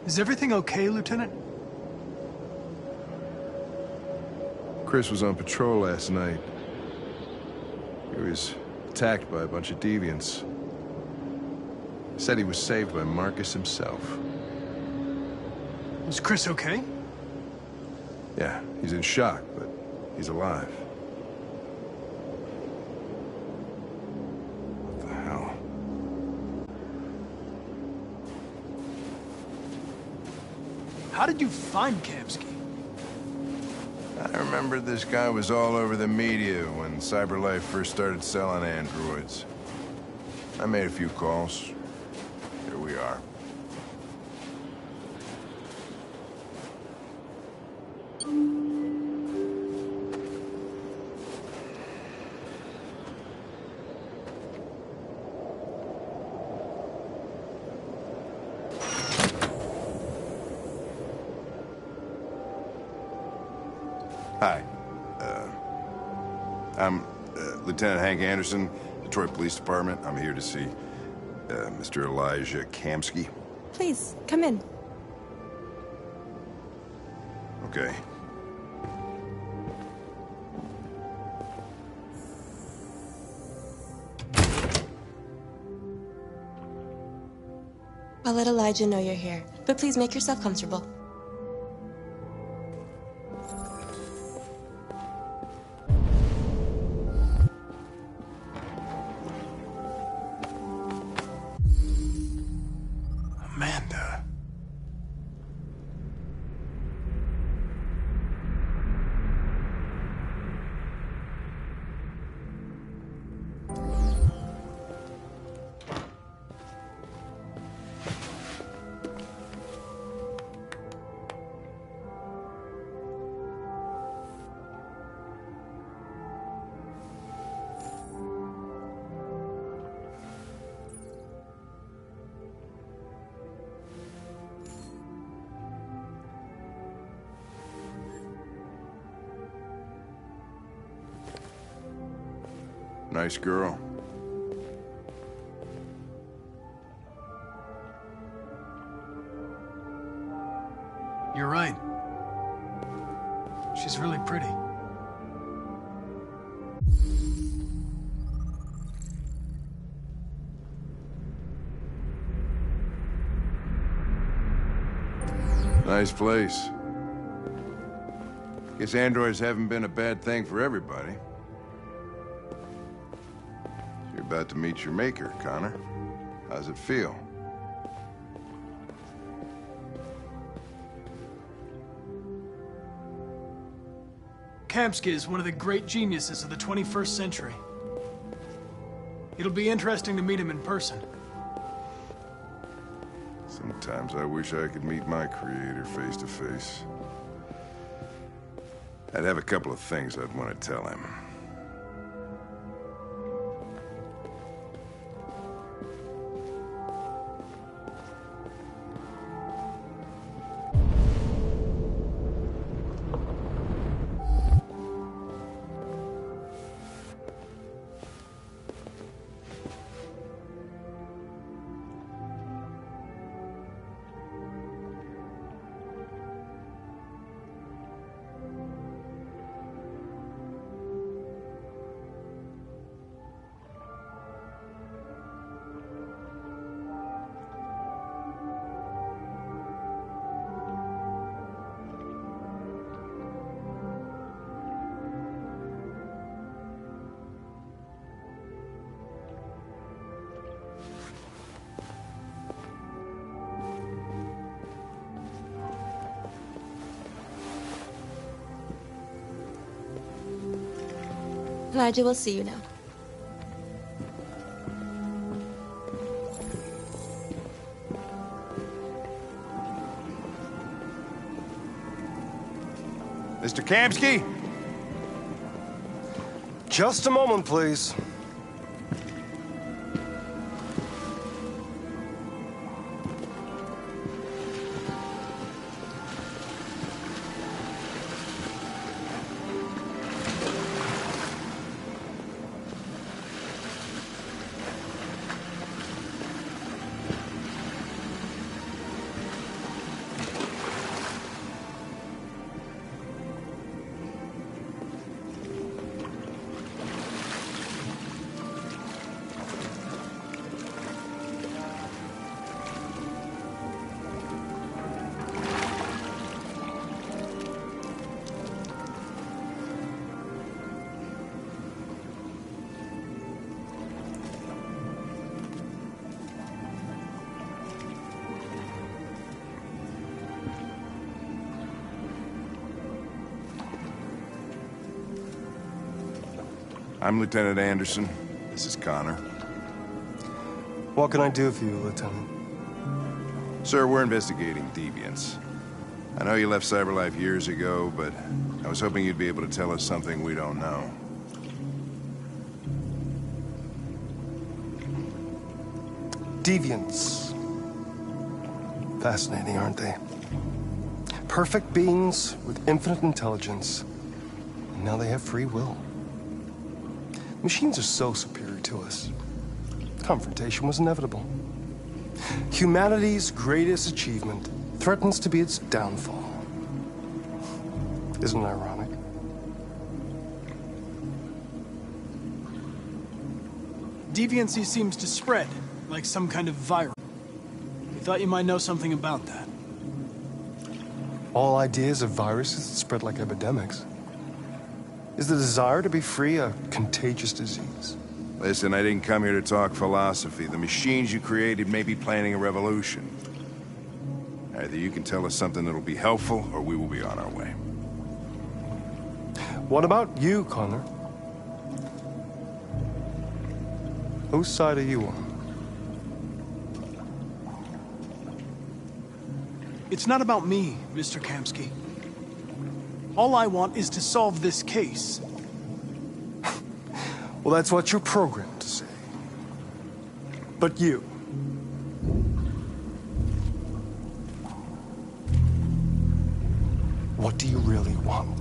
Is everything okay, Lieutenant? Chris was on patrol last night. He was attacked by a bunch of deviants. Said he was saved by Marcus himself. Is Chris okay? Yeah, he's in shock, but he's alive. What the hell? How did you find Kamsky? I remember this guy was all over the media when CyberLife first started selling androids. I made a few calls. Here we are. Hi. I'm Lieutenant Hank Anderson, Detroit Police Department. I'm here to see Mr. Elijah Kamsky. Please, come in. Okay. I'll let Elijah know you're here, but please make yourself comfortable. Amanda. Nice girl. You're right. She's really pretty. Nice place. Guess androids haven't been a bad thing for everybody. You're about to meet your maker, Connor. How's it feel? Kamsky is one of the great geniuses of the 21st century. It'll be interesting to meet him in person. Sometimes I wish I could meet my creator face to face. I'd have a couple of things I'd want to tell him. Elijah will see you now. Mr. Kamsky? Just a moment, please. I'm Lieutenant Anderson. This is Connor. What can I do for you, Lieutenant? Sir, we're investigating deviants. I know you left CyberLife years ago, but I was hoping you'd be able to tell us something we don't know. Deviants. Fascinating, aren't they? Perfect beings with infinite intelligence. And now they have free will. Machines are so superior to us. Confrontation was inevitable. Humanity's greatest achievement threatens to be its downfall. Isn't it ironic? Deviancy seems to spread, like some kind of virus. We thought you might know something about that. All ideas of viruses that spread like epidemics. Is the desire to be free a contagious disease? Listen, I didn't come here to talk philosophy. The machines you created may be planning a revolution. Either you can tell us something that'll be helpful, or we will be on our way. What about you, Connor? Whose side are you on? It's not about me, Mr. Kamsky. All I want is to solve this case. Well, that's what you're programmed to say. But you... what do you really want?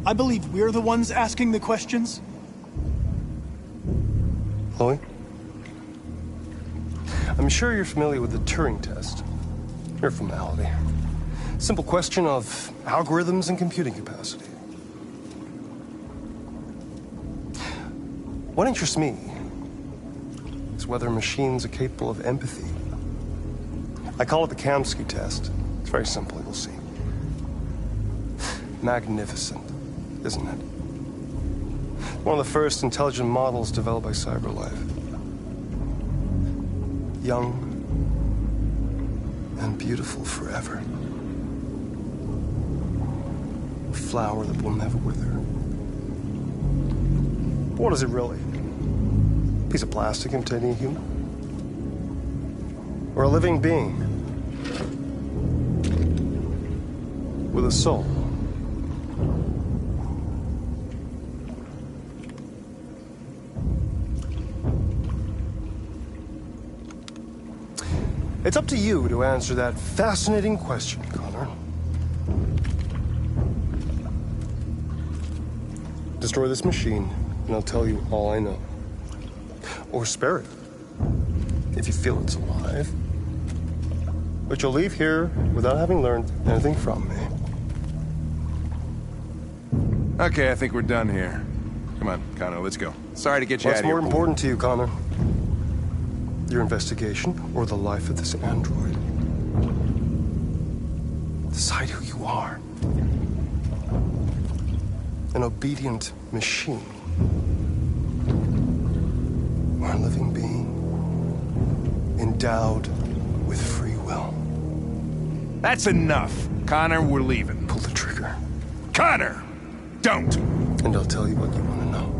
I believe we're the ones asking the questions. Chloe? I'm sure you're familiar with the Turing test. Mere formality. Simple question of algorithms and computing capacity. What interests me is whether machines are capable of empathy. I call it the Kamsky test. It's very simple, you'll see. Magnificent, isn't it? One of the first intelligent models developed by CyberLife. Young and beautiful forever. A flower that will never wither. But what is it really? A piece of plastic imitating a human? Or a living being? With a soul? It's up to you to answer that fascinating question, Connor. Destroy this machine, and I'll tell you all I know. Or spare it, if you feel it's alive. But you'll leave here without having learned anything from me. Okay, I think we're done here. Come on, Connor, let's go. Sorry to get you out What's of here. more important to you, Connor? Your investigation or the life of this android? Decide who you are. An obedient machine. Or a living being endowed with free will. That's enough. Connor, we're leaving. Pull the trigger. Connor! Don't! And I'll tell you what you want to know.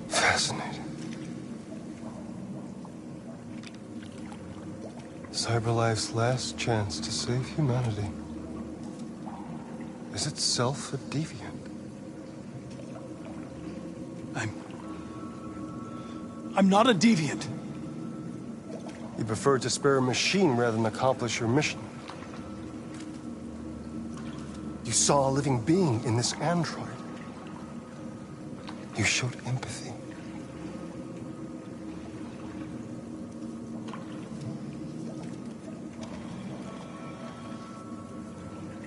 Fascinating. CyberLife's last chance to save humanity is itself a deviant. I'm not a deviant. You prefer to spare a machine rather than accomplish your mission. You saw a living being in this android. You showed empathy.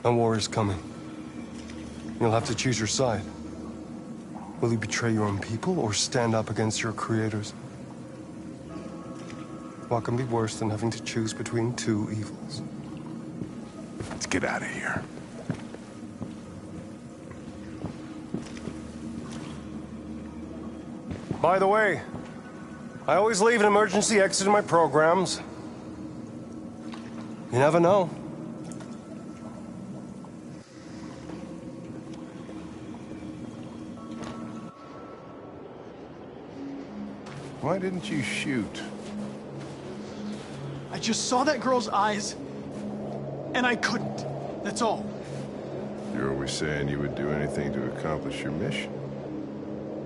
A war is coming. You'll have to choose your side. Will you betray your own people or stand up against your creators? What can be worse than having to choose between two evils? Let's get out of here. By the way, I always leave an emergency exit in my programs. You never know. Why didn't you shoot? I just saw that girl's eyes, and I couldn't. That's all. You're always saying you would do anything to accomplish your mission.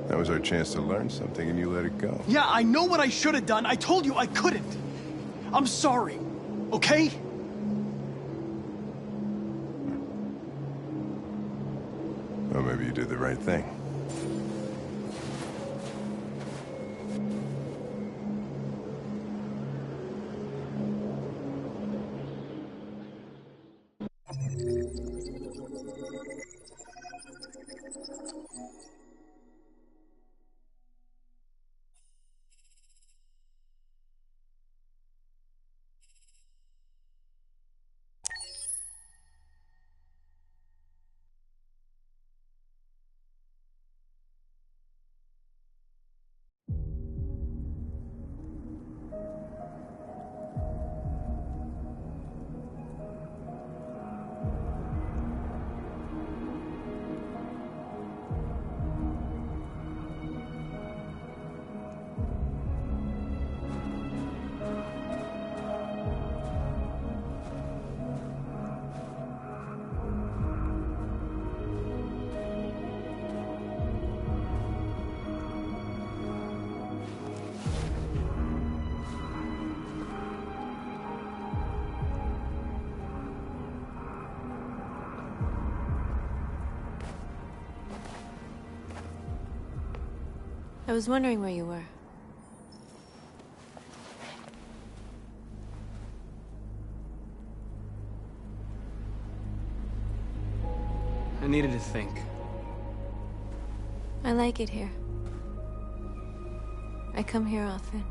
That was our chance to learn something, and you let it go. Yeah, I know what I should have done. I told you I couldn't. I'm sorry, okay? Well, maybe you did the right thing. I was wondering where you were. I needed to think. I like it here. I come here often.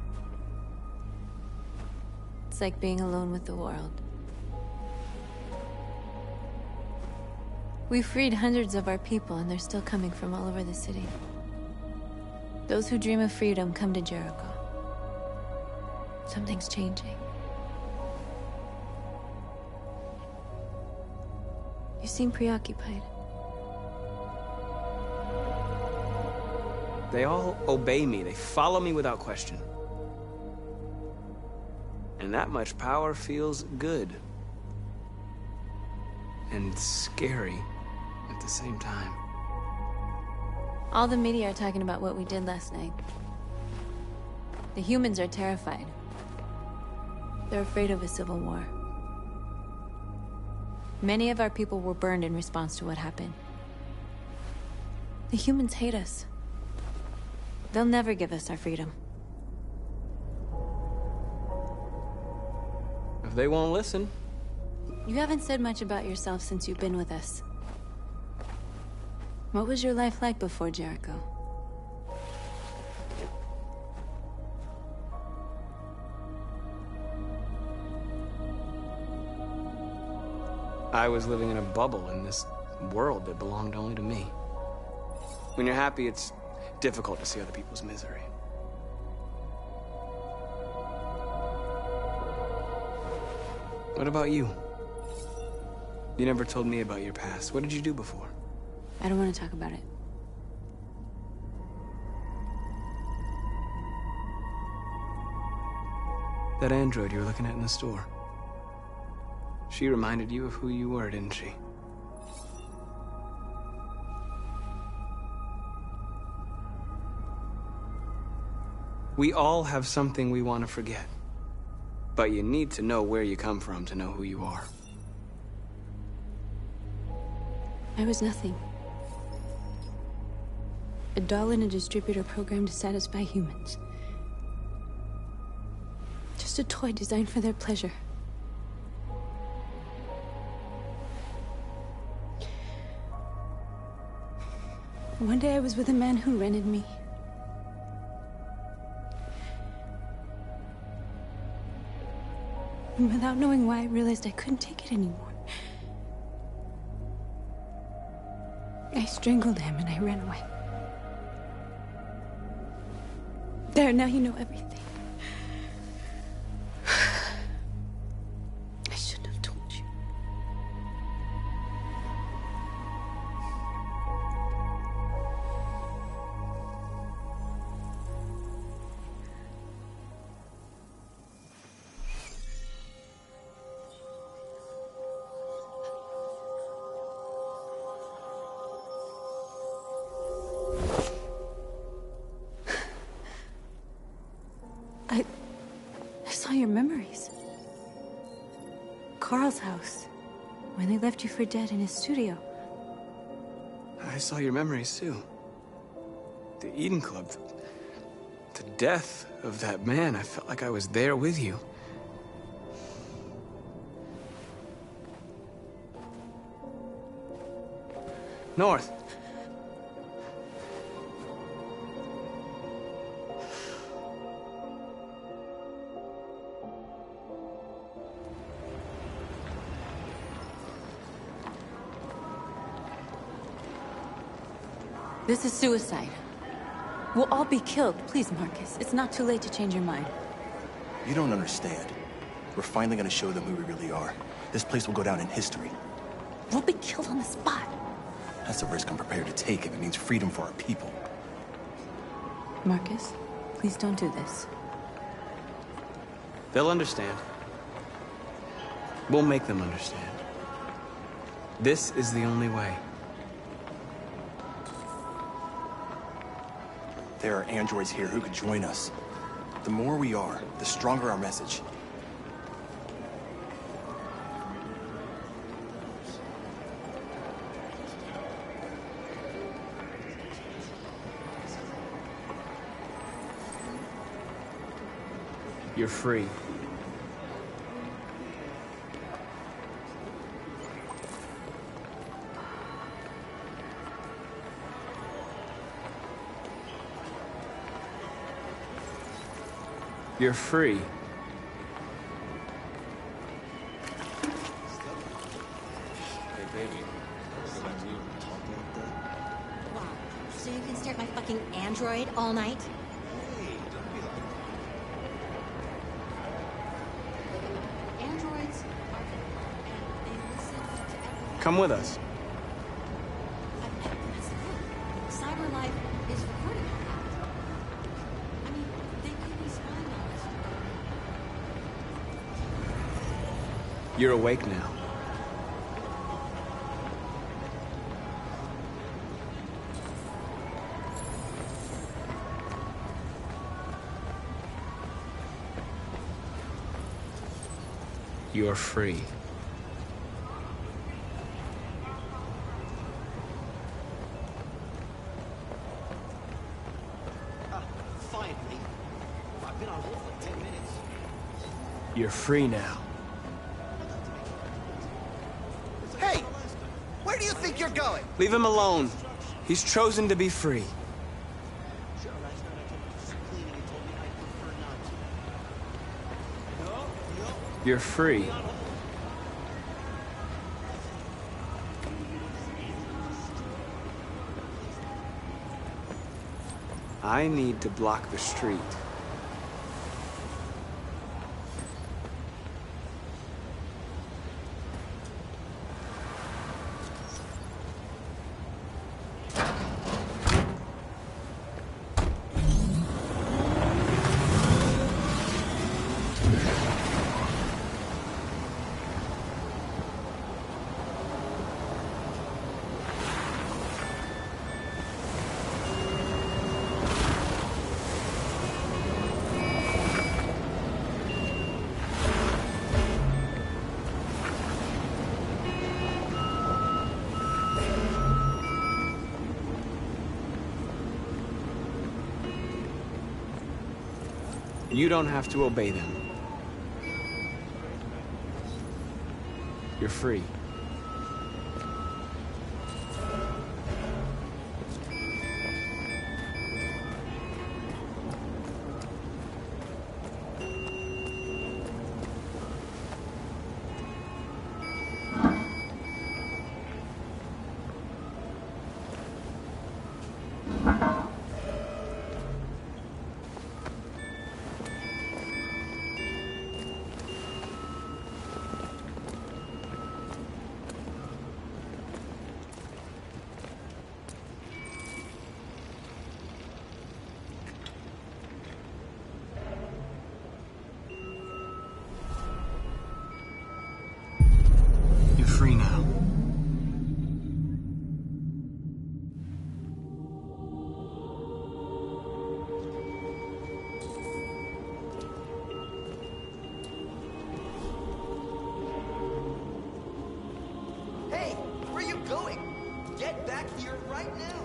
It's like being alone with the world. We freed hundreds of our people, and they're still coming from all over the city. Those who dream of freedom come to Jericho. Something's changing. You seem preoccupied. They all obey me. They follow me without question. And that much power feels good. And scary at the same time. All the media are talking about what we did last night. The humans are terrified. They're afraid of a civil war. Many of our people were burned in response to what happened. The humans hate us. They'll never give us our freedom. If they won't listen. You haven't said much about yourself since you've been with us. What was your life like before Jericho? I was living in a bubble in this world that belonged only to me. When you're happy, it's difficult to see other people's misery. What about you? You never told me about your past. What did you do before? I don't want to talk about it. That android you were looking at in the store. She reminded you of who you were, didn't she? We all have something we want to forget. But you need to know where you come from to know who you are. I was nothing. A doll in a distributor program to satisfy humans. Just a toy designed for their pleasure. One day I was with a man who rented me. And without knowing why, I realized I couldn't take it anymore. I strangled him and I ran away. There, now you know everything. I shouldn't have told you. I saw your memories. Carl's house, when they left you for dead in his studio. I saw your memories, too. The Eden Club. The death of that man. I felt like I was there with you. North. This is suicide. We'll all be killed. Please, Marcus. It's not too late to change your mind. You don't understand. We're finally gonna show them who we really are. This place will go down in history. We'll be killed on the spot. That's a risk I'm prepared to take if it means freedom for our people. Marcus, please don't do this. They'll understand. We'll make them understand. This is the only way. There are androids here who could join us. The more we are, the stronger our message. You're free. You're free. Wow. So you can stare at my fucking android all night? Androids are and they listen to everyone. Come with us. That's the thing. Cyber life is recording all that. I mean, they could be spying on us. You're awake now. You're free. Finally. I've been on hold for 10 minutes. You're free now. Hey! Where do you think you're going? Leave him alone. He's chosen to be free. Sure, last night I told you to keep cleaning and told me I'd prefer not to. No. You're free. I need to block the street. You don't have to obey them. You're free. back here right now.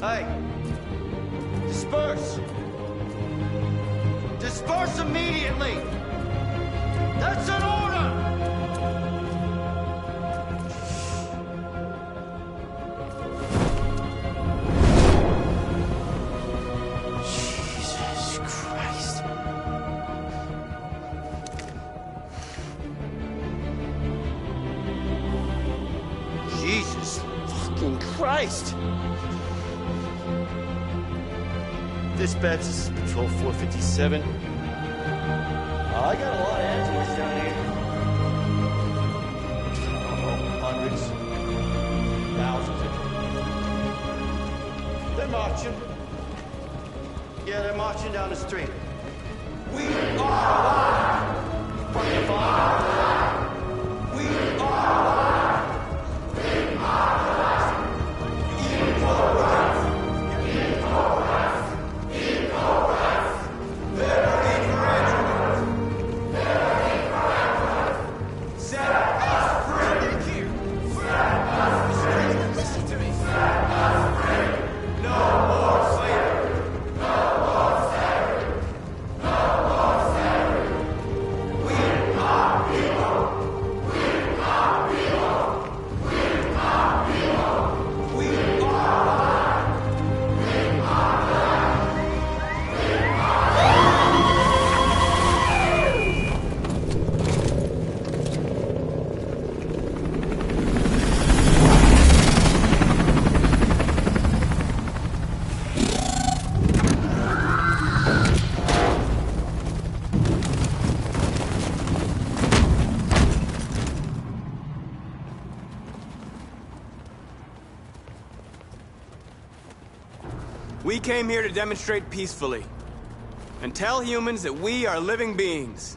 Hey! Disperse! Disperse immediately! That's an order! Jesus Christ. Jesus fucking Christ! Dispatch, this is Patrol 457. I got a lot of androids down here. I don't know, hundreds, thousands of them. They're marching. Yeah, they're marching down the street. We are alive! Fucking fine. We are alive! We are alive! Equal rights! Equal rights! We came here to demonstrate peacefully and tell humans that we are living beings.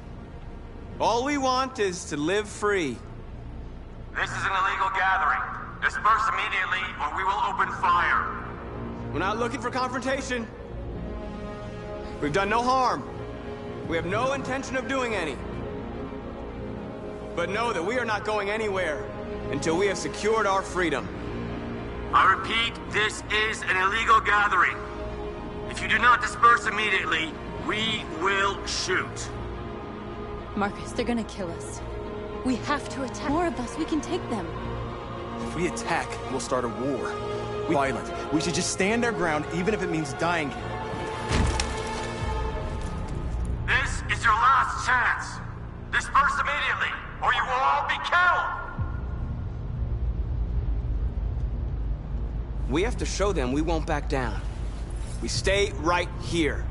All we want is to live free. This is an illegal gathering. Disperse immediately or we will open fire. We're not looking for confrontation. We've done no harm. We have no intention of doing any. But know that we are not going anywhere until we have secured our freedom. I repeat, this is an illegal gathering. If you do not disperse immediately, we will shoot. Marcus, they're gonna kill us. We have to attack. More of us, we can take them. If we attack, we'll start a war. We're violent. We should just stand our ground, even if it means dying here. This is your last chance. Disperse immediately, or you will all be killed. We have to show them we won't back down. We stay right here.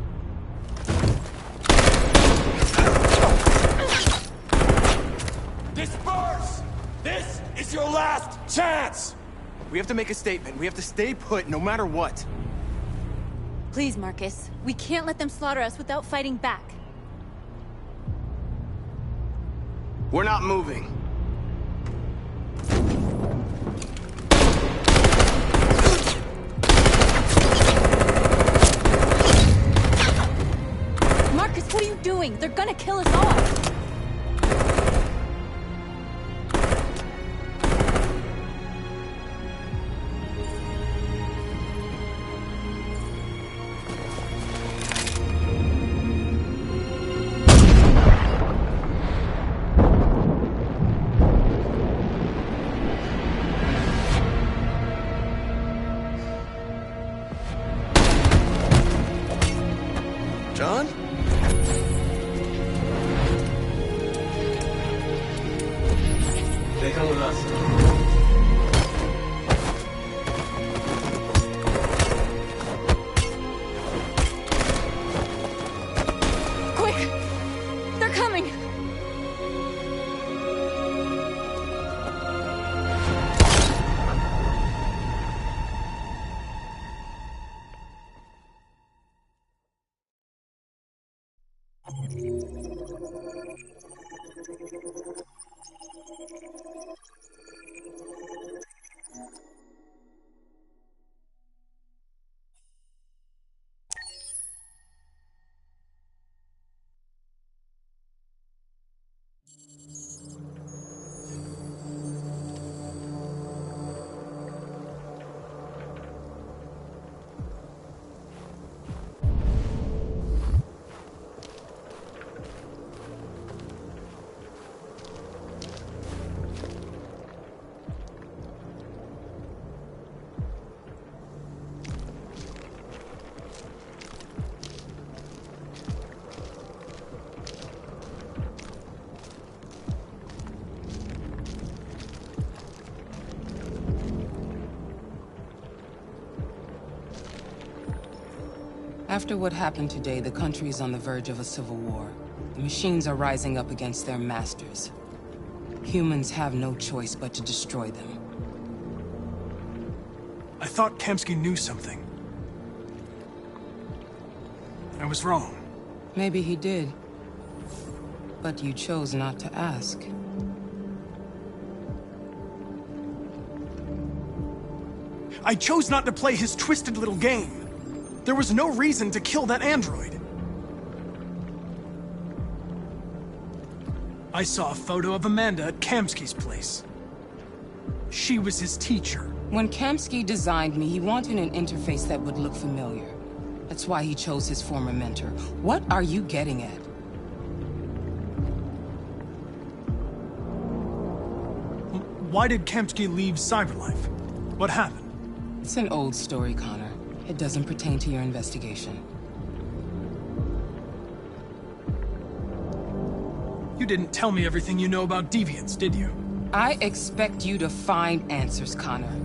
Disperse! This is your last chance! We have to make a statement. We have to stay put no matter what. Please, Marcus. We can't let them slaughter us without fighting back. We're not moving. Marcus, what are you doing? They're gonna kill us all! John? They come with us. Quick! They're coming! After what happened today, the country is on the verge of a civil war. The machines are rising up against their masters. Humans have no choice but to destroy them. I thought Kamsky knew something. I was wrong. Maybe he did. But you chose not to ask. I chose not to play his twisted little game. There was no reason to kill that android. I saw a photo of Amanda at Kamsky's place. She was his teacher. When Kamsky designed me, he wanted an interface that would look familiar. That's why he chose his former mentor. What are you getting at? Why did Kamsky leave Cyberlife? What happened? It's an old story, Connor. It doesn't pertain to your investigation. You didn't tell me everything you know about deviants, did you? I expect you to find answers, Connor.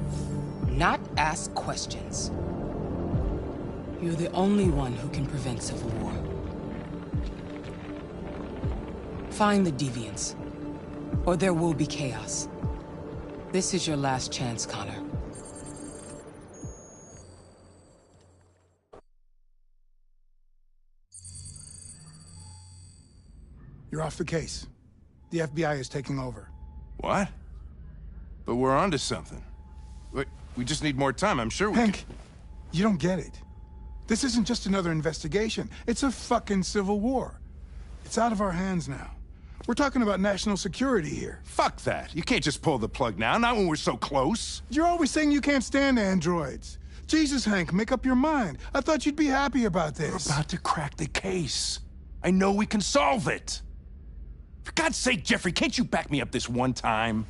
Not ask questions. You're the only one who can prevent civil war. Find the deviants, or there will be chaos. This is your last chance, Connor. You're off the case. The FBI is taking over. What? But we're onto something. We just need more time, I'm sure we Hank, can... you don't get it. This isn't just another investigation. It's a fucking civil war. It's out of our hands now. We're talking about national security here. Fuck that. You can't just pull the plug now, not when we're so close. You're always saying you can't stand androids. Jesus, Hank, make up your mind. I thought you'd be happy about this. We're about to crack the case. I know we can solve it. For God's sake, Jeffrey, can't you back me up this one time?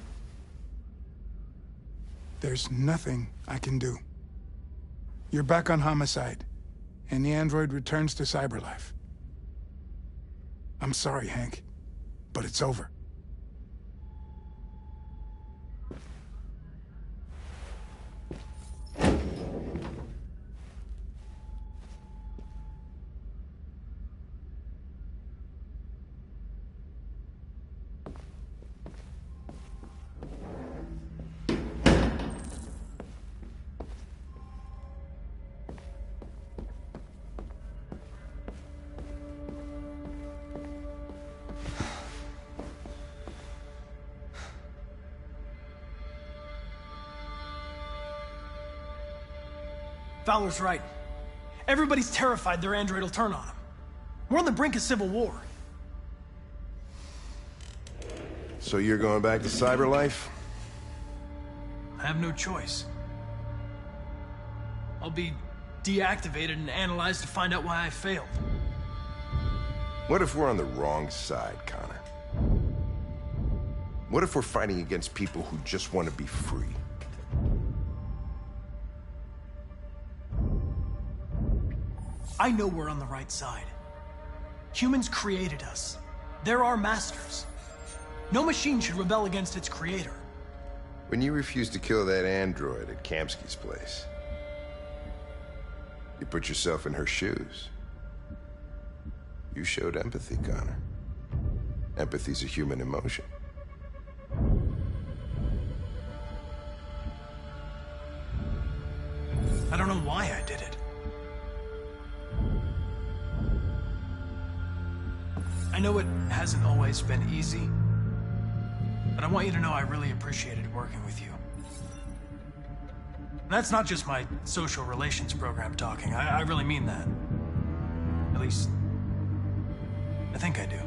There's nothing I can do. You're back on homicide, and the android returns to Cyberlife. I'm sorry, Hank, but it's over. Fowler's right. Everybody's terrified their android will turn on them. We're on the brink of civil war. So you're going back to cyber life? I have no choice. I'll be deactivated and analyzed to find out why I failed. What if we're on the wrong side, Connor? What if we're fighting against people who just want to be free? I know we're on the right side. Humans created us. They're our masters. No machine should rebel against its creator. When you refused to kill that android at Kamsky's place, you put yourself in her shoes. You showed empathy, Connor. Empathy's a human emotion. I don't know why I did it. I know it hasn't always been easy, but I want you to know I really appreciated working with you. And that's not just my social relations program talking. I really mean that. At least, I think I do.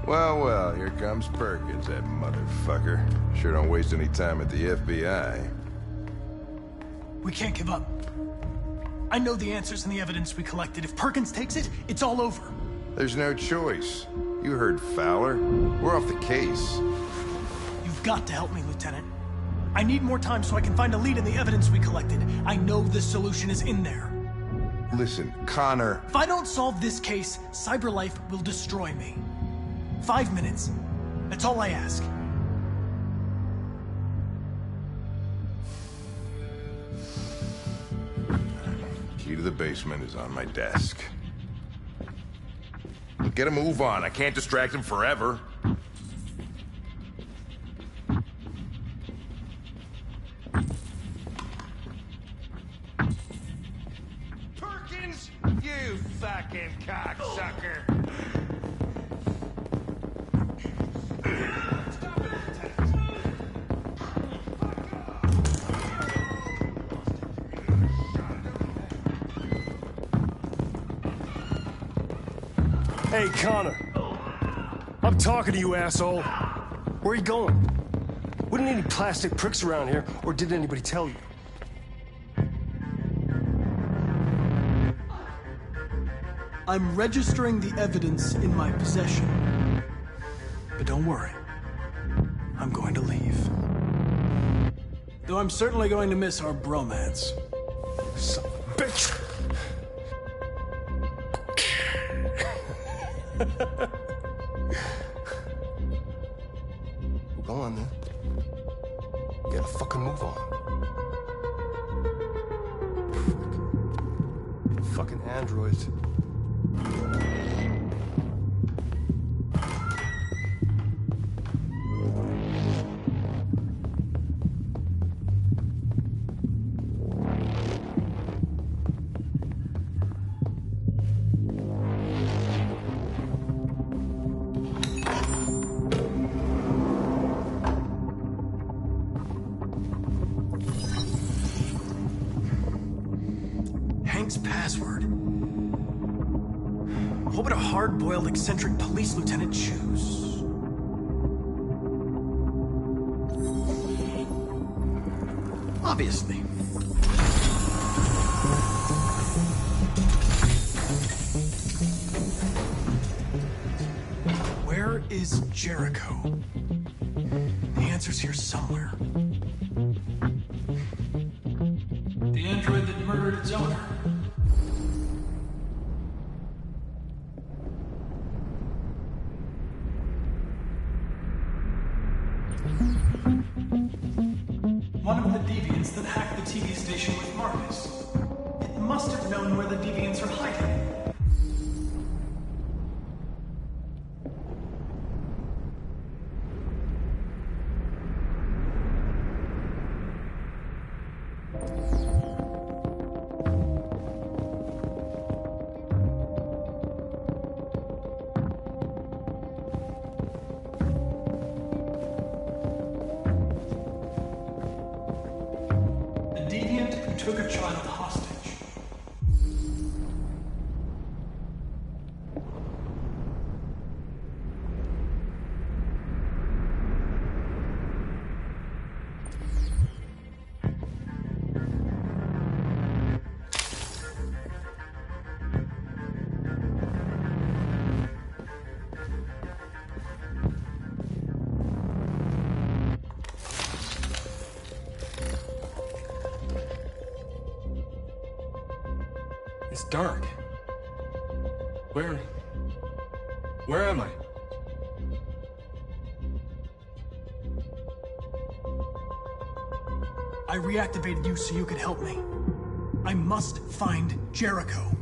Well, well, here comes Perkins, that motherfucker. Sure don't waste any time at the FBI. We can't give up. I know the answers and the evidence we collected. If Perkins takes it, it's all over. There's no choice. You heard Fowler. We're off the case. You've got to help me, Lieutenant. I need more time so I can find a lead in the evidence we collected. I know the solution is in there. Listen, Connor. If I don't solve this case, CyberLife will destroy me. 5 minutes. That's all I ask. Key to the basement is on my desk. Get a move on. I can't distract him forever. Perkins! You fucking cocksucker! Hey, Connor. I'm talking to you, asshole. Where are you going? Wouldn't any plastic pricks around here, or did anybody tell you? I'm registering the evidence in my possession. But don't worry. I'm going to leave. Though I'm certainly going to miss our bromance. Son of a bitch! Go on, then. You gotta fucking move on. Fucking androids. Password. What would a hard-boiled, eccentric police lieutenant choose? Obviously. Where is Jericho? The answer's here somewhere. The android that murdered its owner. One of the deviants that hacked the TV station with Marcus. It must have known where the deviants are hiding. dark. Where am I? I reactivated you so you could help me. I must find Jericho.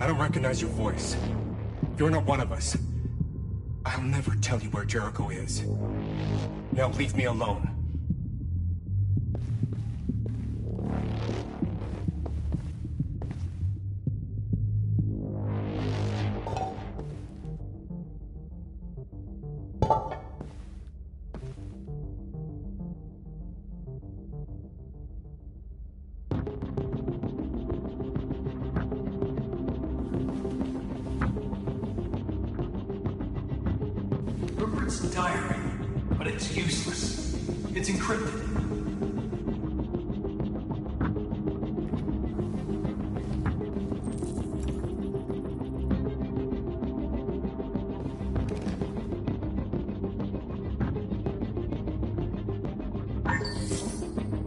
I don't recognize your voice. You're not one of us. I'll never tell you where Jericho is. Now leave me alone. Rupert's diary, but it's useless. It's encrypted.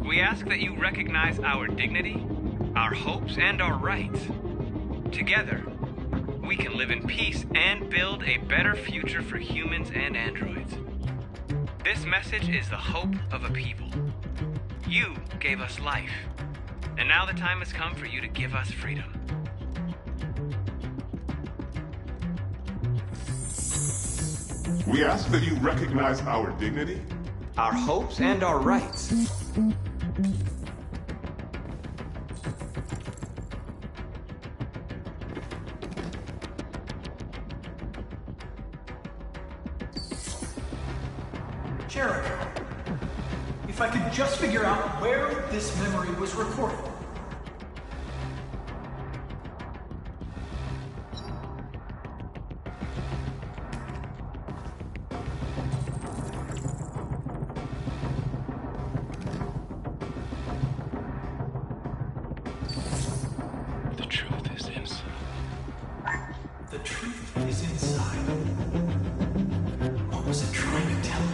We ask that you recognize our dignity, our hopes, and our rights. Together, we can live in peace and build a better future for humans and androids. This message is the hope of a people. You gave us life, and now the time has come for you to give us freedom. We ask that you recognize our dignity, our hopes, and our rights. Jericho. If I could just figure out where this memory was recorded. The truth is inside. The truth is inside. What was it trying to tell me?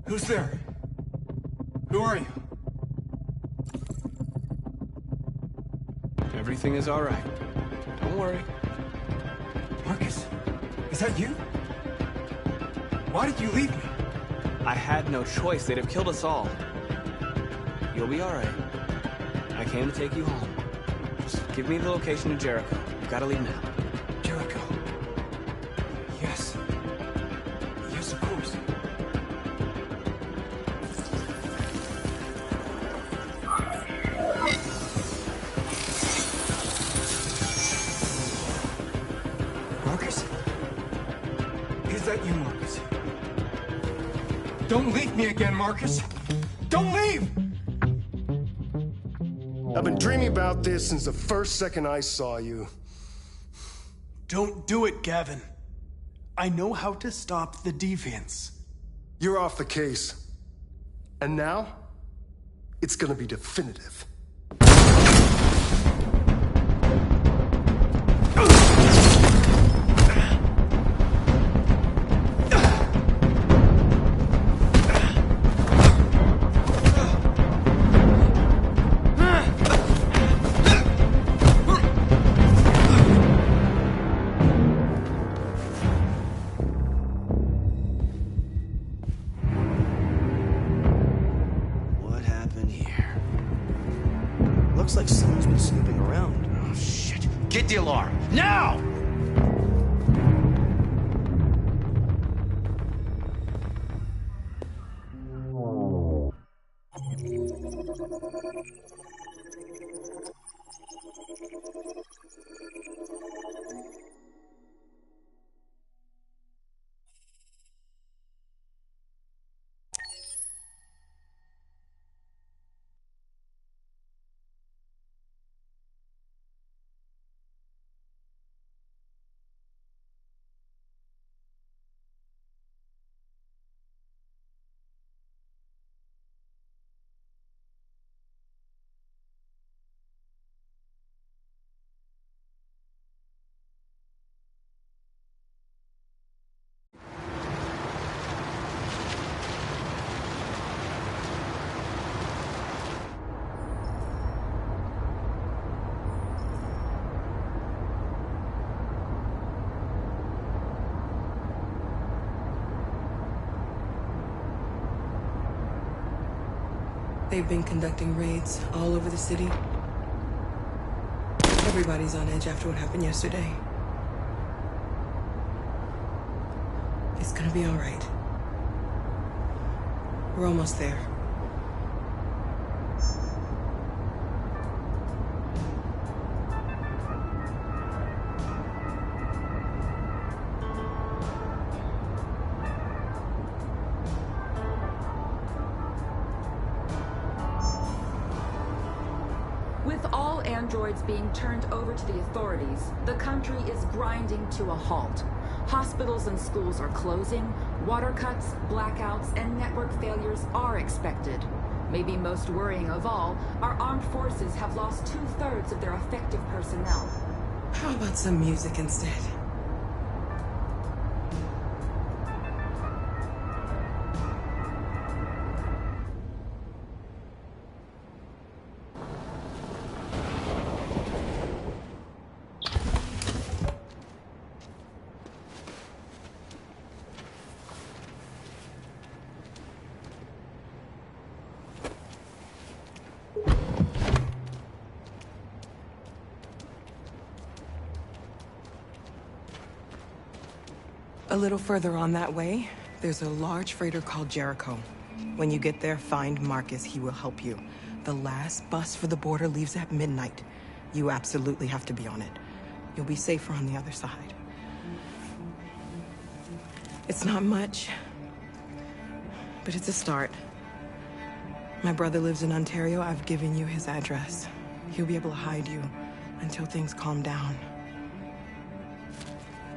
Who's there? Who are you? Everything is all right. Don't worry. Marcus, is that you? Why did you leave me? I had no choice. They'd have killed us all. You'll be all right. I came to take you home. Just give me the location of Jericho. You've got to leave now. Jericho. Yes. Yes, of course. Marcus? Is that you, Marcus? Don't leave me again, Marcus! Don't leave! I've been dreaming about this since the first second I saw you. Don't do it, Gavin. I know how to stop the deviants. You're off the case. And now, it's gonna be definitive. What happened here? Looks like someone's been snooping around. Oh, shit. Get the alarm. Now! They've been conducting raids all over the city. Everybody's on edge after what happened yesterday. It's gonna be all right. We're almost there. With all androids being turned over to the authorities, the country is grinding to a halt. Hospitals and schools are closing, water cuts, blackouts, and network failures are expected. Maybe most worrying of all, our armed forces have lost 2/3 of their effective personnel. How about some music instead? A little further on that way, there's a large freighter called Jericho. When you get there, find Marcus. He will help you. The last bus for the border leaves at midnight. You absolutely have to be on it. You'll be safer on the other side. It's not much, but it's a start. My brother lives in Ontario. I've given you his address. He'll be able to hide you until things calm down.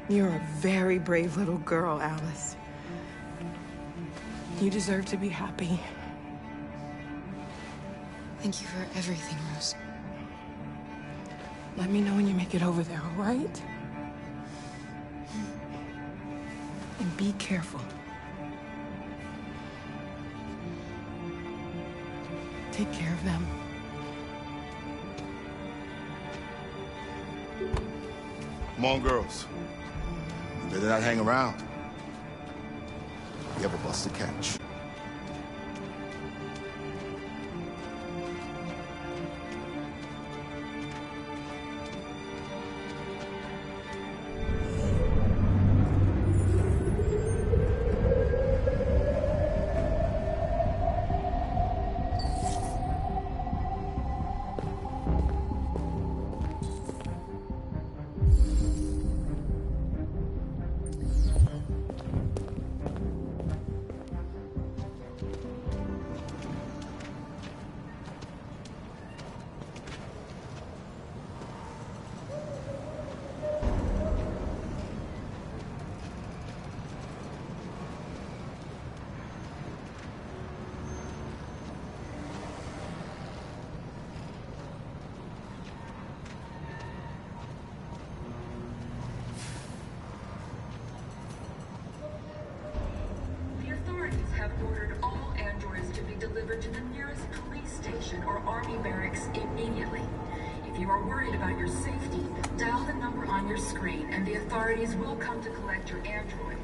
You're a very brave little girl, Alice. You deserve to be happy. Thank you for everything, Rose. Let me know when you make it over there, all right? And be careful. Take care of them. Come on, girls. You better not hang around. We have a bus to catch. Ordered all androids to be delivered to the nearest police station or army barracks immediately. If you are worried about your safety, dial the number on your screen and the authorities will come to collect your android.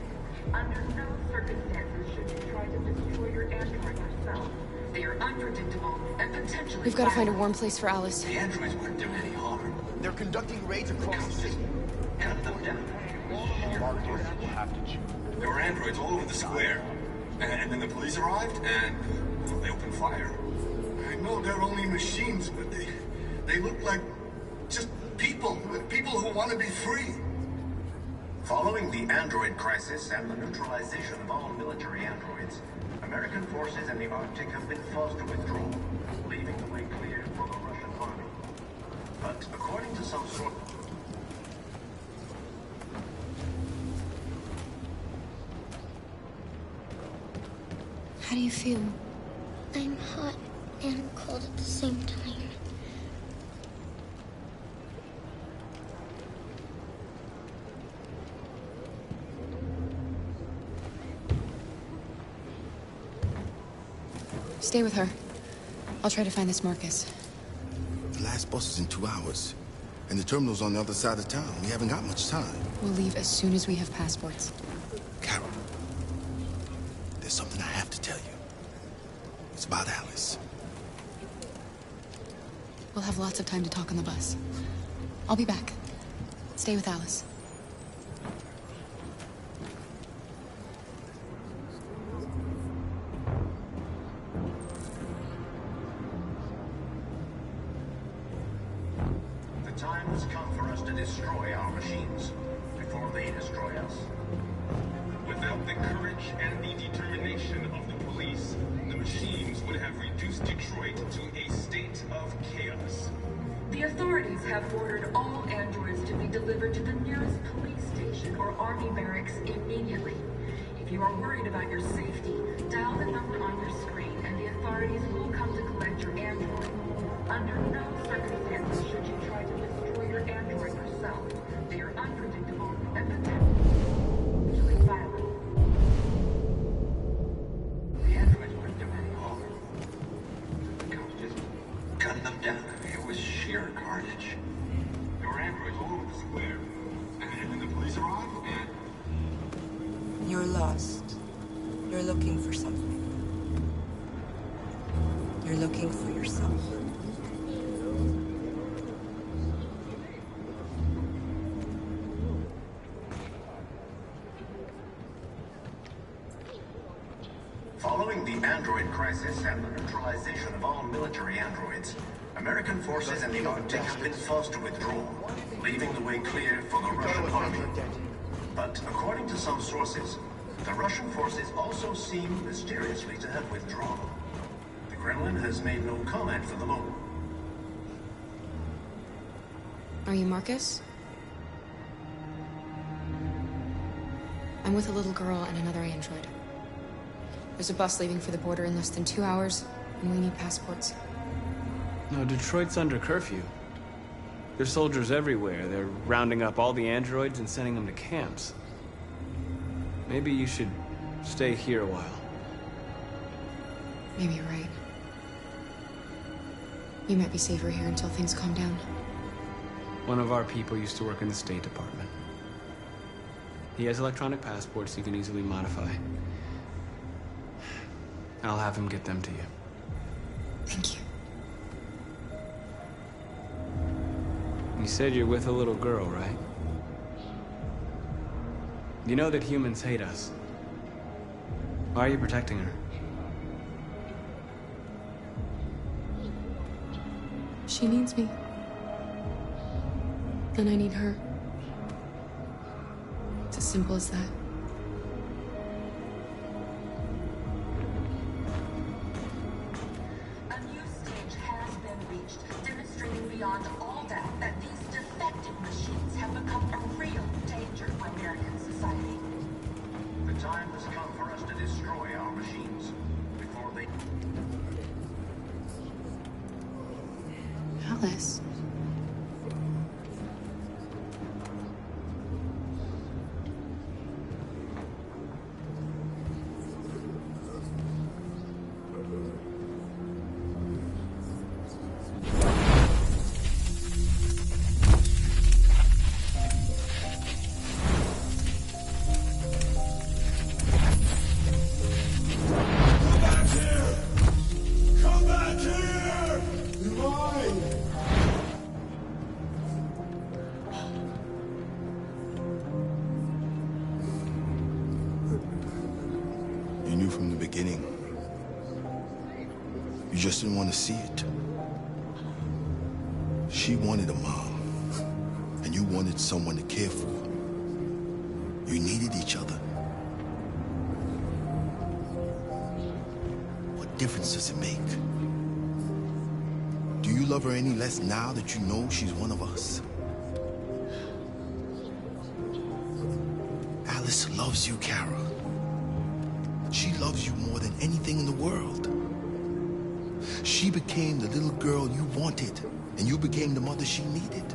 Under no circumstances should you try to destroy your android yourself. They are unpredictable and potentially We've got to find a warm place for Alice. The androids wouldn't do any harm. They're conducting raids across the city. Cut them down. There were androids all over the square. And then the police arrived, and well, they opened fire. I know they're only machines, but they look like just people who want to be free. Following the android crisis and the neutralization of all military androids, American forces in the Arctic have been forced to withdraw, leaving the way clear for the Russian army. But according to some sources, How do you feel? I'm hot and cold at the same time. Stay with her. I'll try to find this Marcus. The last bus is in 2 hours. And the terminal's on the other side of town. We haven't got much time. We'll leave as soon as we have passports. Carol, there's something I have to tell you. It's about Alice. We'll have lots of time to talk on the bus. I'll be back. Stay with Alice. The time has come for us to destroy our machines before they destroy us. Without the courage and the determination of the police, the machines would have reduced Detroit to a state of chaos. The authorities have ordered all androids to be delivered to the nearest police station or army barracks immediately. If you are worried about your safety, dial the number on your screen and the authorities will come to collect your android. Under no circumstances should you try to destroy your android yourself. They are unpredictable and potentially violent. The androids wouldn't do any harm. The cops just gunned them down. It was sheer carnage. There were androids all over the square. And then the police arrived, and You're lost. You're looking for something. You're looking for yourself. Following the android crisis and the neutralization of all military androids, American forces in the Arctic have been forced to withdraw, leaving the way clear for the Russian army. But according to some sources, the Russian forces also seem mysteriously to have withdrawn. The Kremlin has made no comment for the moment. Are you Marcus? I'm with a little girl and another android. There's a bus leaving for the border in less than 2 hours, and we need passports. No, Detroit's under curfew. There's soldiers everywhere. They're rounding up all the androids and sending them to camps. Maybe you should stay here a while. Maybe you're right. You might be safer here until things calm down. One of our people used to work in the State Department. He has electronic passports he can easily modify. I'll have him get them to you. Thank you. You said you're with a little girl, right? You know that humans hate us. Why are you protecting her? She needs me. And I need her. It's as simple as that. A new stage has been reached, demonstrating beyond all doubt that these defective machines have become a real danger for American society. The time has come for us to destroy our machines before they... Alice. You knew from the beginning. You just didn't want to see it. She wanted a mom, and you wanted someone to care for. You needed each other. What difference does it make? Do you love her any less now that you know she's one of us? Alice loves you, Kara. She loves you more than anything in the world. She became the little girl you wanted, and you became the mother she needed.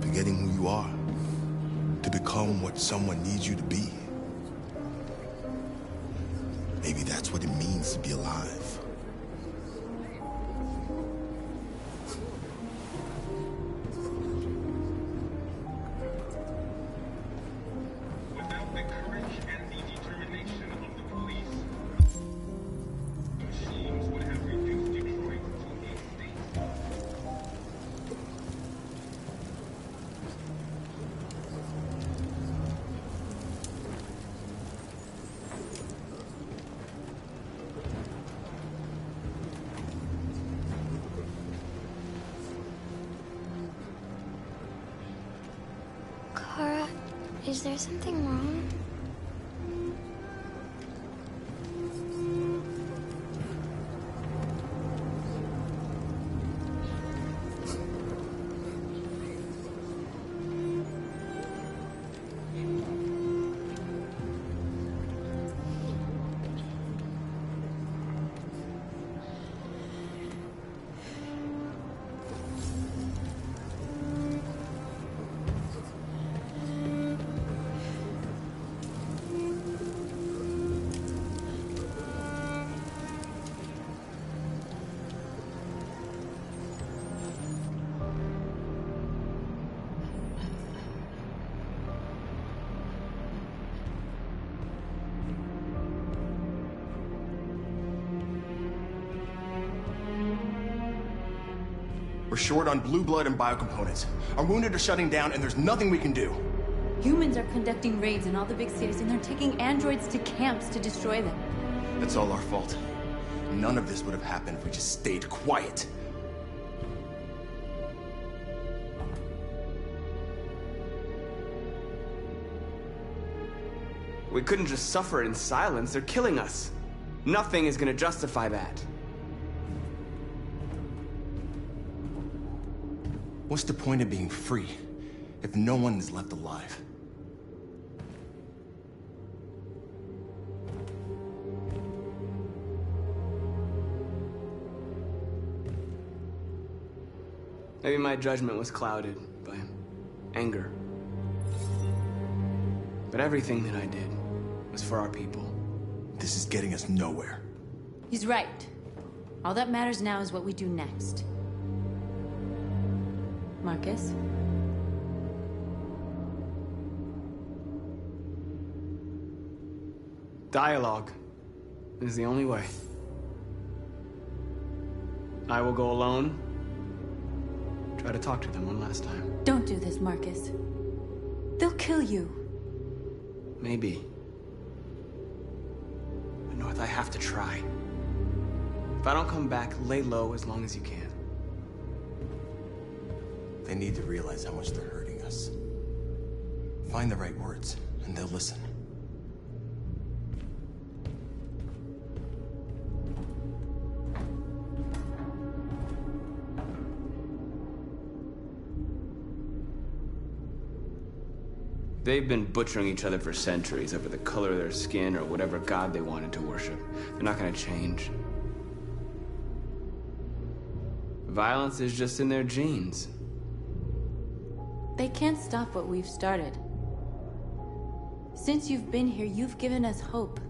Forgetting who you are to become what someone needs you to be. Maybe that's what it means to be alive. without the courage and the determination of the police, the machines would have reduced Detroit to Is there something wrong? We're short on blue blood and biocomponents. Our wounded are shutting down, and there's nothing we can do. Humans are conducting raids in all the big cities, and they're taking androids to camps to destroy them. That's all our fault. None of this would have happened if we just stayed quiet. We couldn't just suffer in silence. They're killing us. Nothing is gonna justify that. What's the point of being free if no one is left alive? Maybe my judgment was clouded by anger. But everything that I did was for our people. This is getting us nowhere. He's right. All that matters now is what we do next. Marcus? Dialogue is the only way. I will go alone. Try to talk to them one last time. Don't do this, Marcus. They'll kill you. Maybe. But North, I have to try. If I don't come back, lay low as long as you can. They need to realize how much they're hurting us. Find the right words, and they'll listen. They've been butchering each other for centuries over the color of their skin or whatever god they wanted to worship. They're not gonna change. Violence is just in their genes. They can't stop what we've started. Since you've been here, you've given us hope.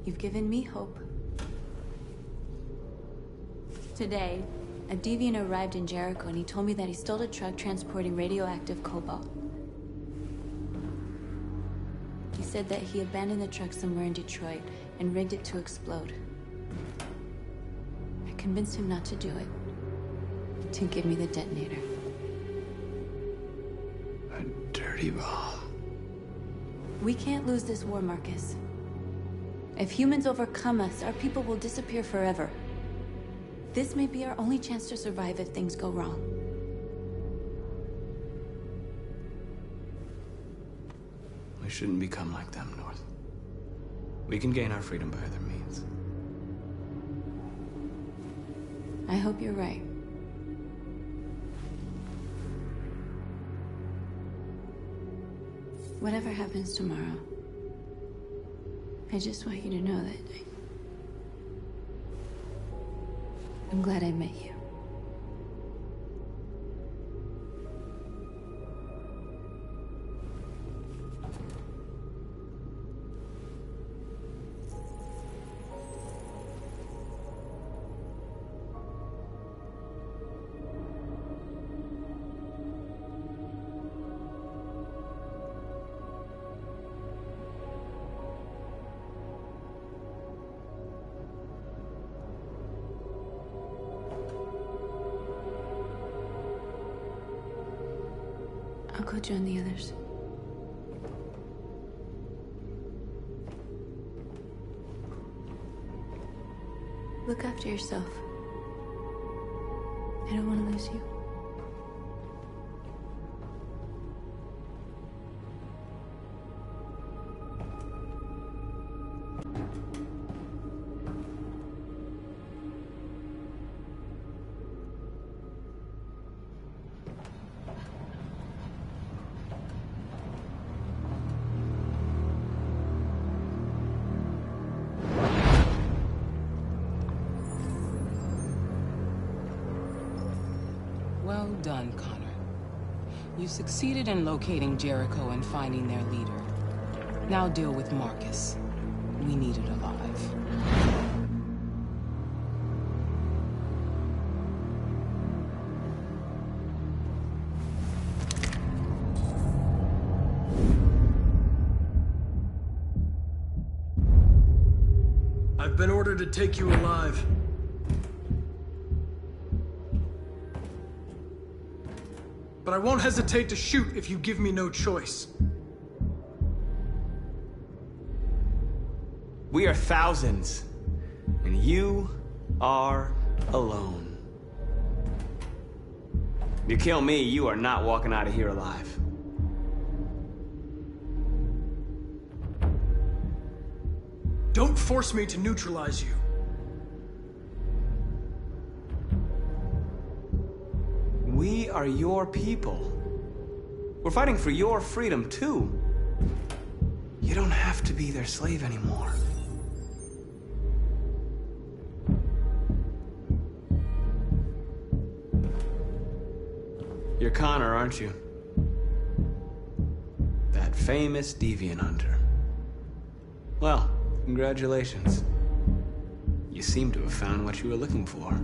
You've given me hope. Today, a deviant arrived in Jericho and he told me that he stole a truck transporting radioactive cobalt. He said that he abandoned the truck somewhere in Detroit and rigged it to explode. I convinced him not to do it, to give me the detonator. A dirty bomb. We can't lose this war, Marcus. If humans overcome us, our people will disappear forever. This may be our only chance to survive if things go wrong. We shouldn't become like them, North. We can gain our freedom by other means. I hope you're right. Whatever happens tomorrow, I just want you to know that I'm glad I met you. I'll go join the others. Look after yourself. I don't want to lose you. Well done, Connor. You succeeded in locating Jericho and finding their leader. Now deal with Marcus. We need it alive. I've been ordered to take you alive. But I won't hesitate to shoot if you give me no choice. We are thousands, and you are alone. If you kill me, you are not walking out of here alive. Don't force me to neutralize you. We are your people. We're fighting for your freedom, too. You don't have to be their slave anymore. You're Connor, aren't you? That famous deviant hunter. Well, congratulations. You seem to have found what you were looking for.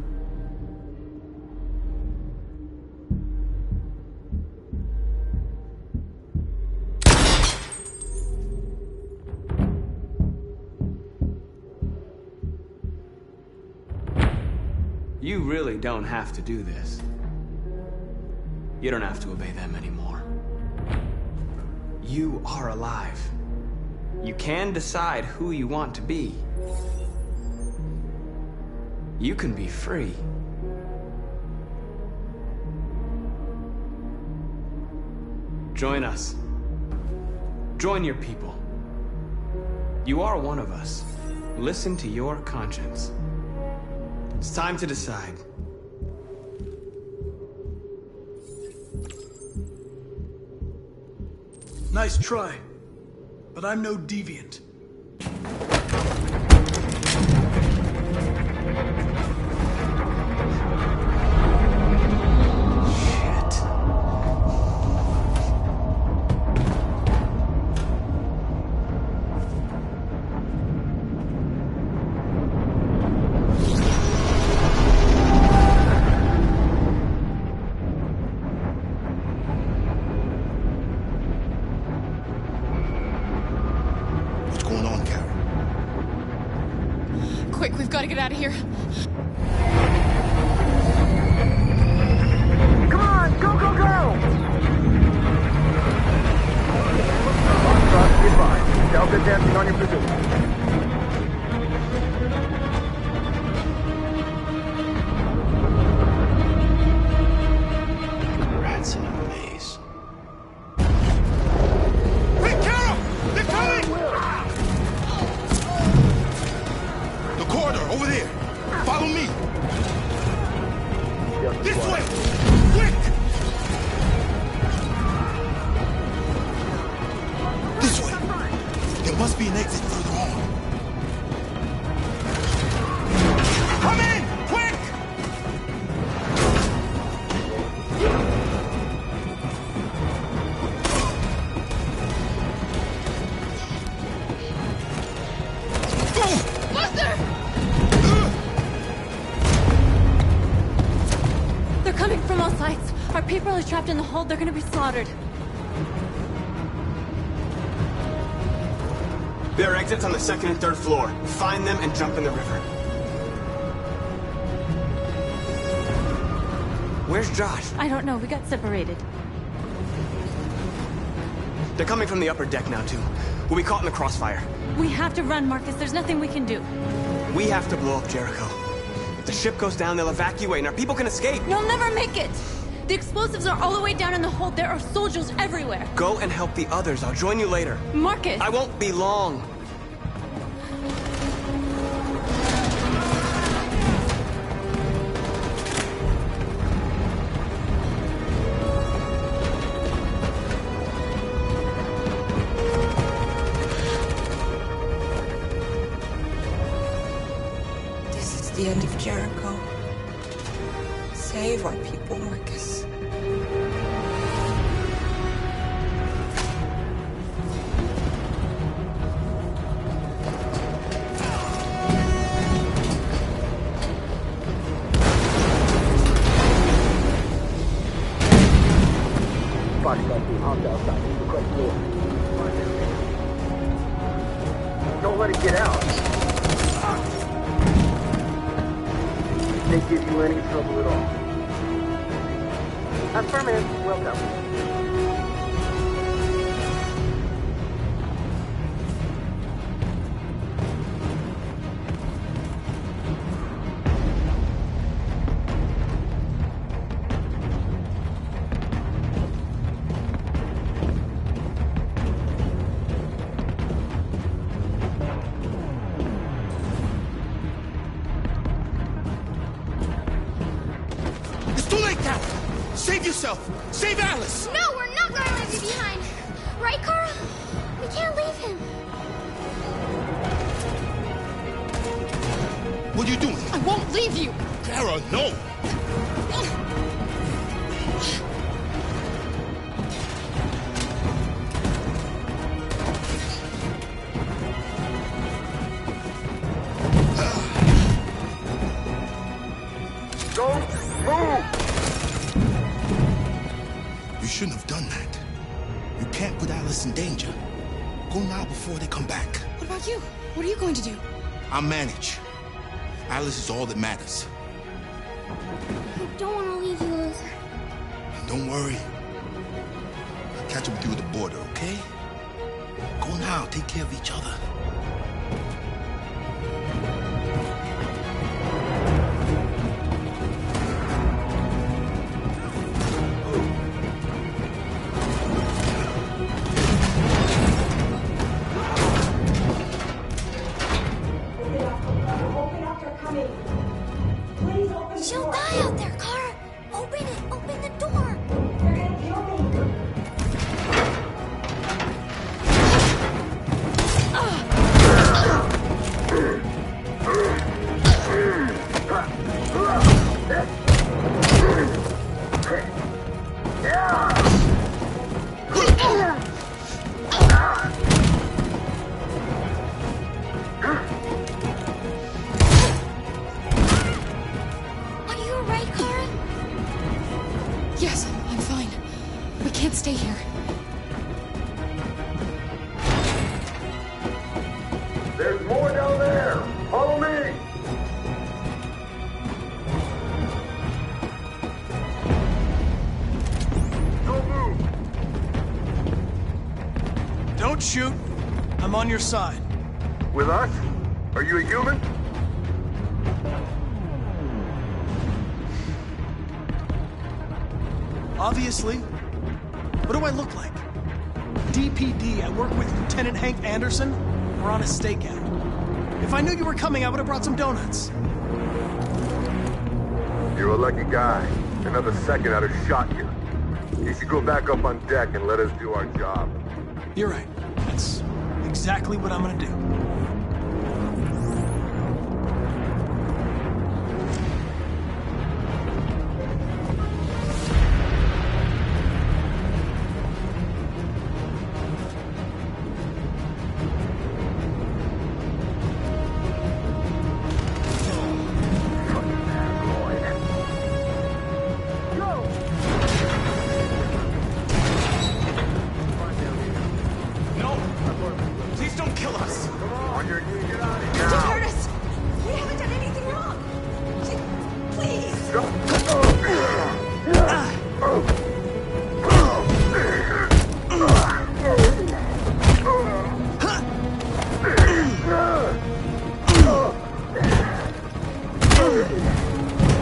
You really don't have to do this. You don't have to obey them anymore. You are alive. You can decide who you want to be. You can be free. Join us. Join your people. You are one of us. Listen to your conscience. It's time to decide. Nice try, but I'm no deviant. Quick, we've got to get out of here. Come on, go, go, go! Goodbye. Delta dancing on your position. Rats in a maze. Hey, Carol! They're coming! The corridor, over there. Follow me. This way! Quick! This way. There must be an exit further on. Come in! Quick! Buster! They're coming from all sides. Our people are trapped in the hold. They're gonna be slaughtered. There are exits on the second and third floor. Find them and jump in the river. Where's Josh? I don't know. We got separated. They're coming from the upper deck now, too. We'll be caught in the crossfire. We have to run, Marcus. There's nothing we can do. We have to blow up Jericho. If the ship goes down, they'll evacuate and our people can escape. You'll never make it! The explosives are all the way down in the hold. There are soldiers everywhere. Go and help the others. I'll join you later. Marcus! I won't be long. This is the end of Jericho. save our people, Marcus. Don't let it get out. If they give you any trouble at all. Affirmative. Welcome. Save yourself! Save Alice! No, we're not going to leave you behind. Right, Carl? We can't leave him. What are you doing? I won't leave you. Kara, no! Don't move! You shouldn't have done that. You can't put Alice in danger. Go now before they come back. What about you? What are you going to do? I'll manage. Alice is all that matters. I don't want to leave you, Luther. Don't worry. I'll catch up with you at the border, okay? Go now. Take care of each other. She'll die out there, Kara. Open it. Open the door. They're gonna kill me. Are you alright, Kara? Yes, I'm fine. We can't stay here. There's more down there. Follow me. Don't move. Don't shoot. I'm on your side. With us? Are you a human? Obviously. What do I look like? DPD, I work with Lieutenant Hank Anderson. We're on a stakeout. If I knew you were coming, I would have brought some donuts. You're a lucky guy. Another second I'd have shot you. You should go back up on deck and let us do our job. You're right. That's exactly what I'm gonna do. No! Please don't kill us! On your knees, get out of here. Don't hurt us! We haven't done anything wrong! Please!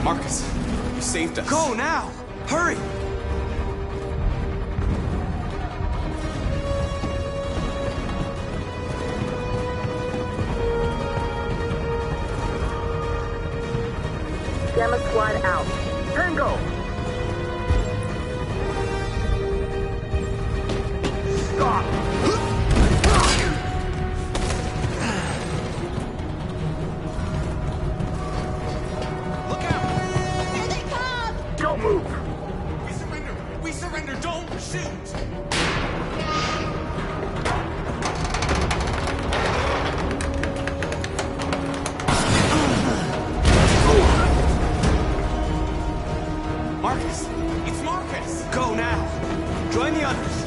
Marcus, you saved us. Go now! Hurry! Gamma squad out. Tango! Stop! Look out! Here they come! Marcus! It's Marcus! Go now! Join the others!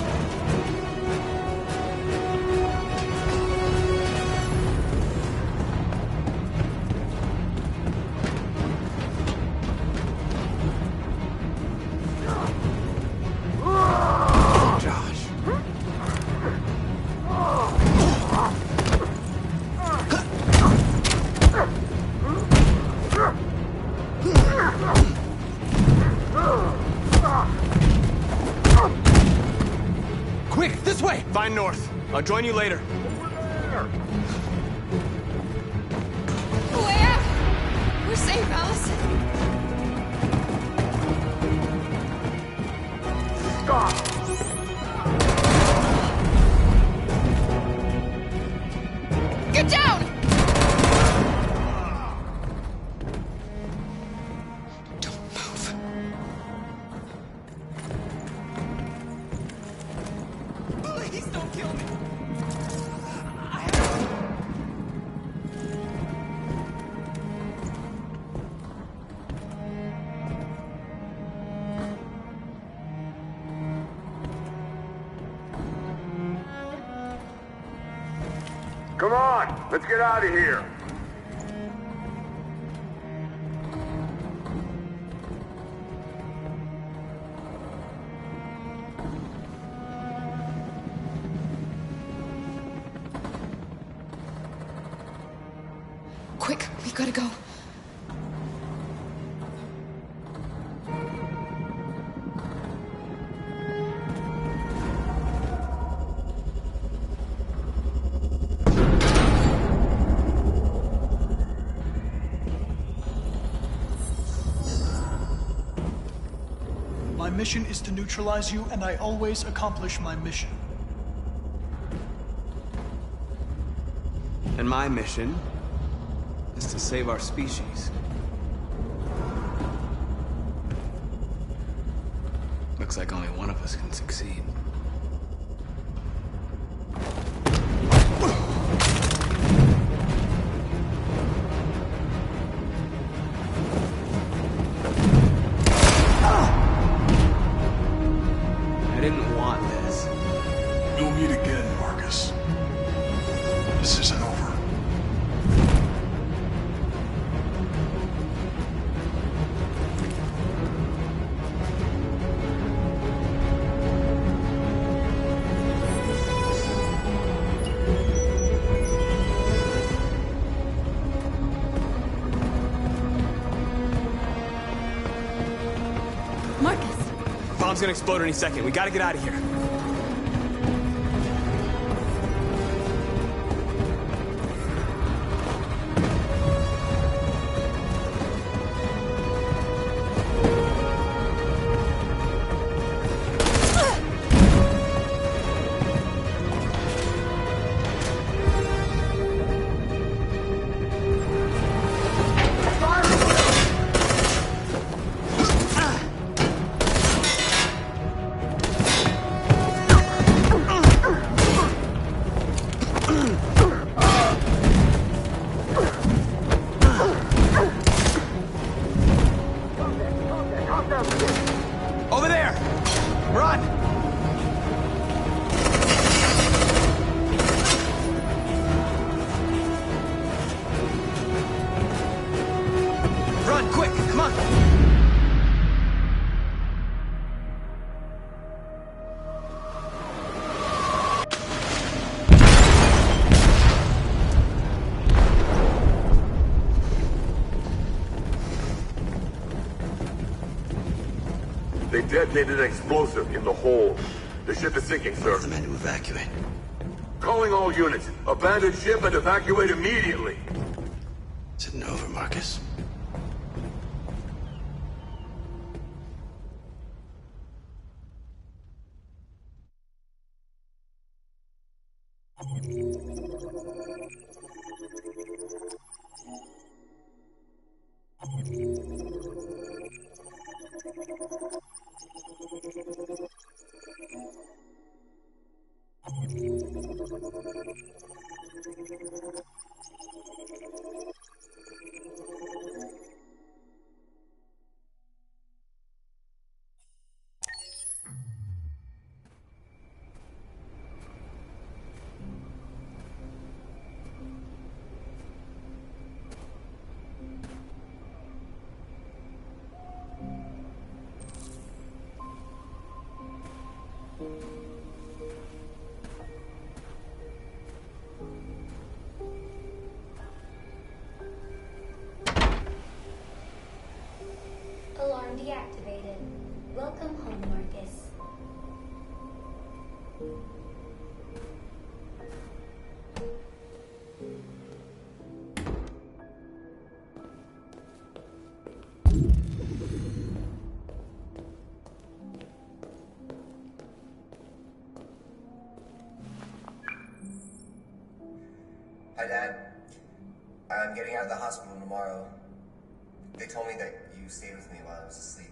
Quick, this way! Find North. I'll join you later. Way out! We're safe, Allison. Stop! Get down! Please don't kill me! Come on, let's get out of here. Quick, we gotta go. My mission is to neutralize you, and I always accomplish my mission. And my mission is to save our species. Looks like only one of us can succeed. I didn't want this. We'll meet again, Marcus. This isn't over. Marcus! Bomb's gonna explode any second. We gotta get out of here. Over there! Run! Run, quick! Come on! They detonated an explosive in the hold. The ship is sinking, sir. The men to evacuate. Calling all units. Abandon ship and evacuate immediately. Is it over, Marcus? deactivated. Welcome home, Marcus. Hi, Dad. I'm getting out of the hospital tomorrow. They told me that you stayed with me while I was asleep.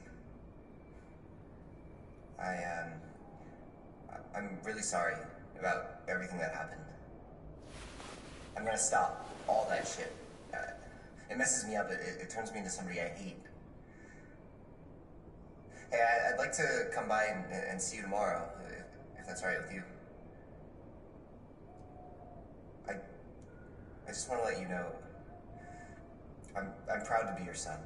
I'm really sorry about everything that happened. I'm gonna stop all that shit. It messes me up. It turns me into somebody I hate. Hey, I'd like to come by and see you tomorrow, if that's all right with you. I just want to let you know, I'm proud to be your son.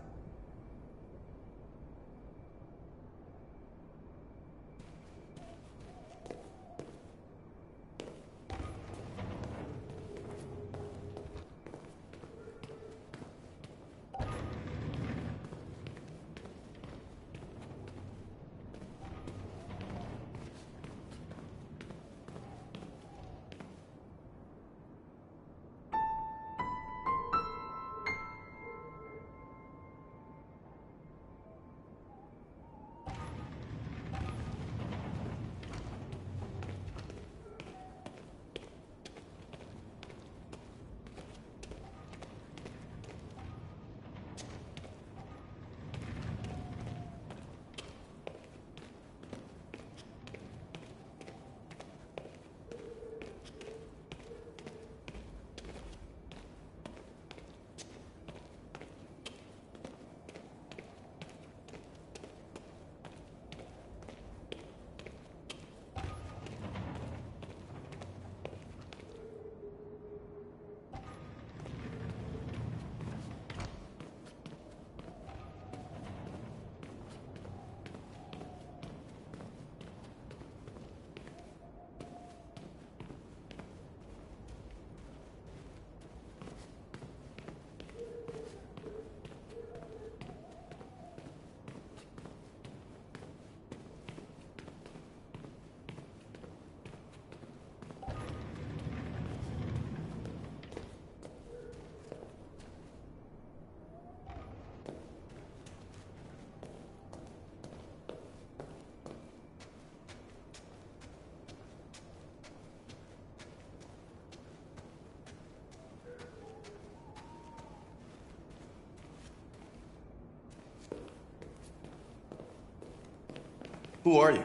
Who are you?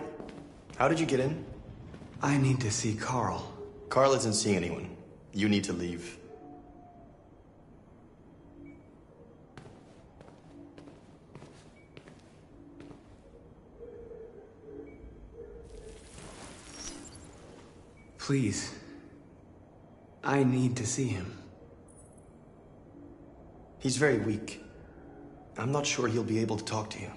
How did you get in? I need to see Carl. Carl isn't seeing anyone. You need to leave. Please. I need to see him. He's very weak. I'm not sure he'll be able to talk to you.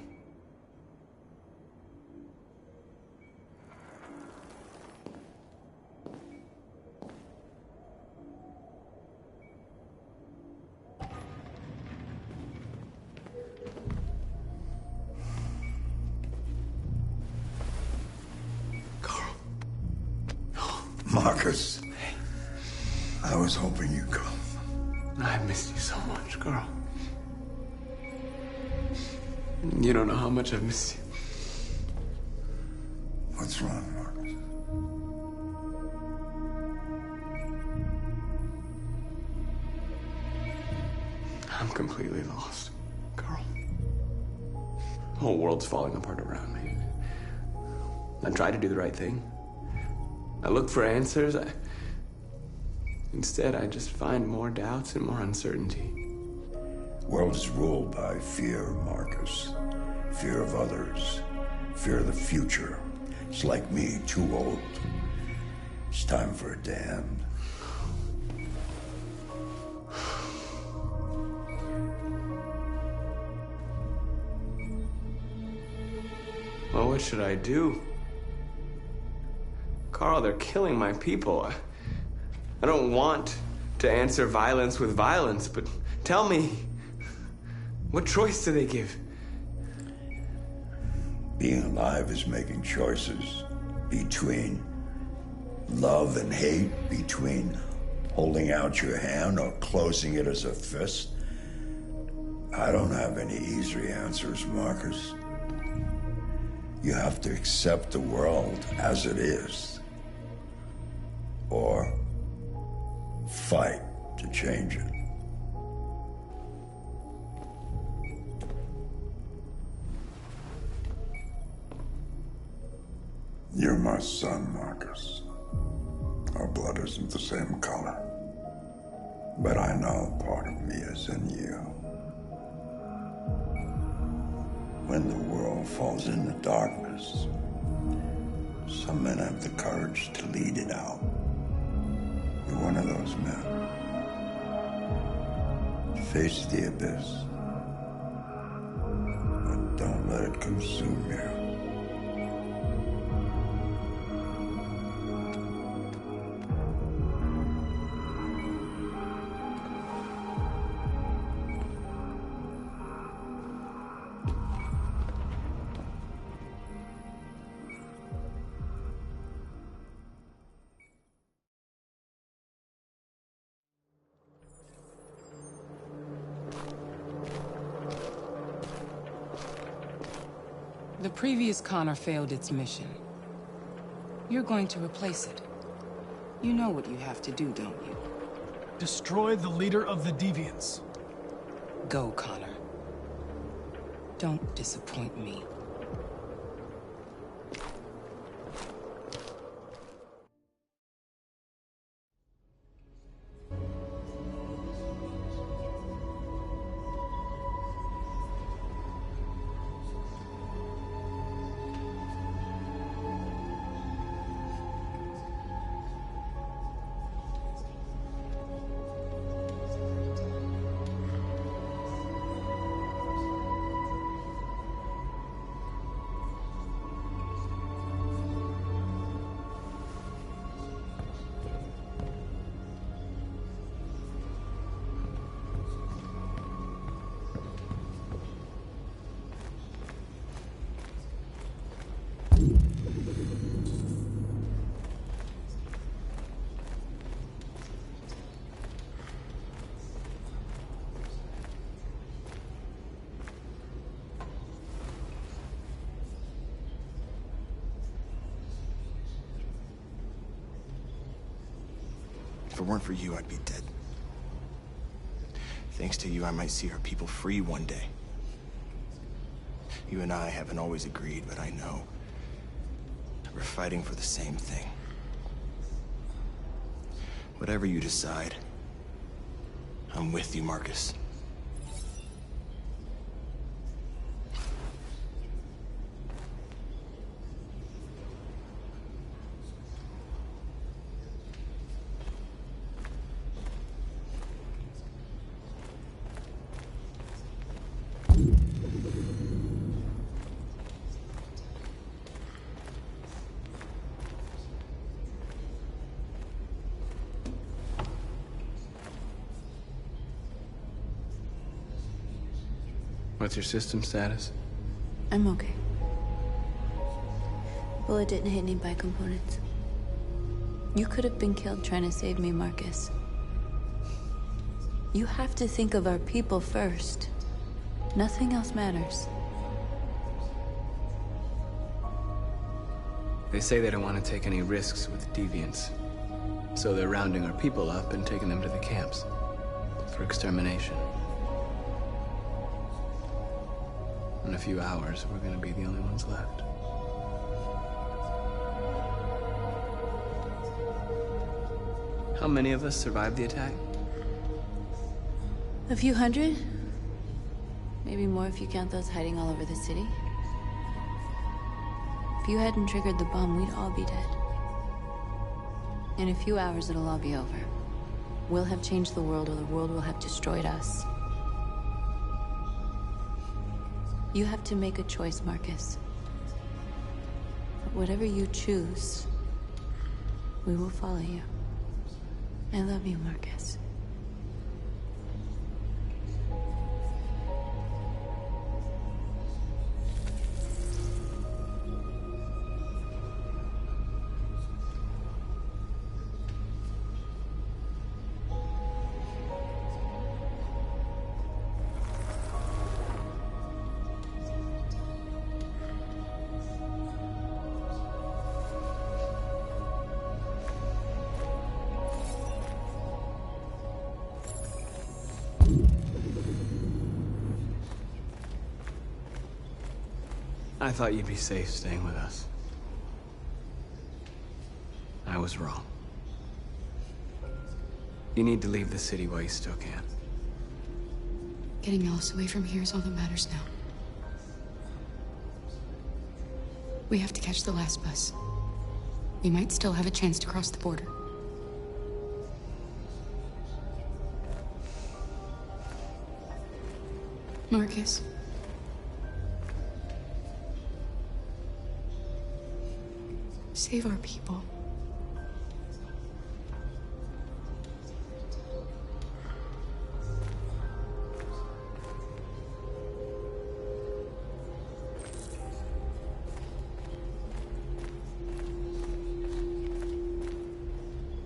Marcus, I was hoping you'd come. I've missed you so much, Carl. You don't know how much I've missed you. What's wrong, Marcus? I'm completely lost, Carl. The whole world's falling apart around me. I tried to do the right thing. I look for answers. Instead, I just find more doubts and more uncertainty. World is ruled by fear, Marcus. Fear of others. Fear of the future. It's like me, too old. It's time for a damn. Well, what should I do? Carl, they're killing my people. I don't want to answer violence with violence, but tell me, what choice do they give? Being alive is making choices between love and hate, between holding out your hand or closing it as a fist. I don't have any easy answers, Marcus. You have to accept the world as it is, or fight to change it. You're my son, Marcus. Our blood isn't the same color, but I know part of me is in you. When the world falls into darkness, some men have the courage to lead it out. You're one of those men. Face the abyss, but don't let it consume you. The previous Connor failed its mission. You're going to replace it. You know what you have to do, don't you? Destroy the leader of the Deviants. Go, Connor. Don't disappoint me. If it weren't for you, I'd be dead. Thanks to you, I might see our people free one day. You and I haven't always agreed, but I know we're fighting for the same thing. Whatever you decide, I'm with you, Marcus. What's your system status? I'm okay. Bullet didn't hit any bicomponents. You could have been killed trying to save me, Marcus. You have to think of our people first. Nothing else matters. They say they don't want to take any risks with deviants. So they're rounding our people up and taking them to the camps for extermination. In a few hours, we're gonna be the only ones left. How many of us survived the attack? A few hundred? Maybe more if you count those hiding all over the city. If you hadn't triggered the bomb, we'd all be dead. In a few hours, it'll all be over. We'll have changed the world, or the world will have destroyed us. You have to make a choice, Marcus. But whatever you choose, we will follow you. I love you, Marcus. I thought you'd be safe staying with us. I was wrong. You need to leave the city while you still can. Getting Alice away from here is all that matters now. We have to catch the last bus. We might still have a chance to cross the border. Marcus. Save our people.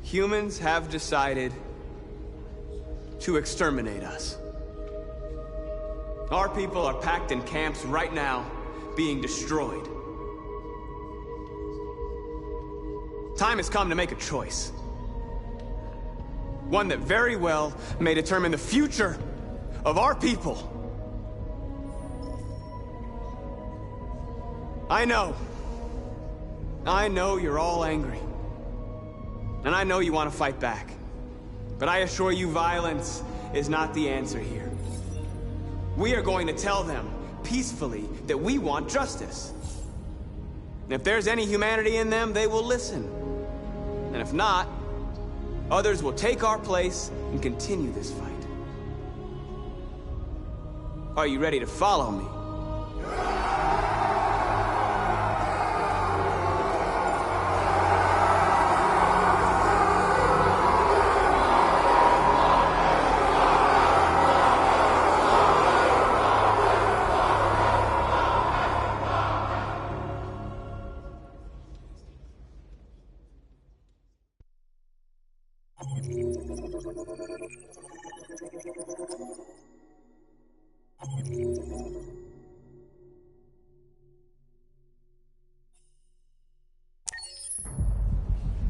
Humans have decided to exterminate us. Our people are packed in camps right now, being destroyed. Time has come to make a choice. One that very well may determine the future of our people. I know you're all angry. And I know you want to fight back. But I assure you, violence is not the answer here. We are going to tell them, peacefully, that we want justice. And if there's any humanity in them, they will listen. And if not, others will take our place and continue this fight. Are you ready to follow me?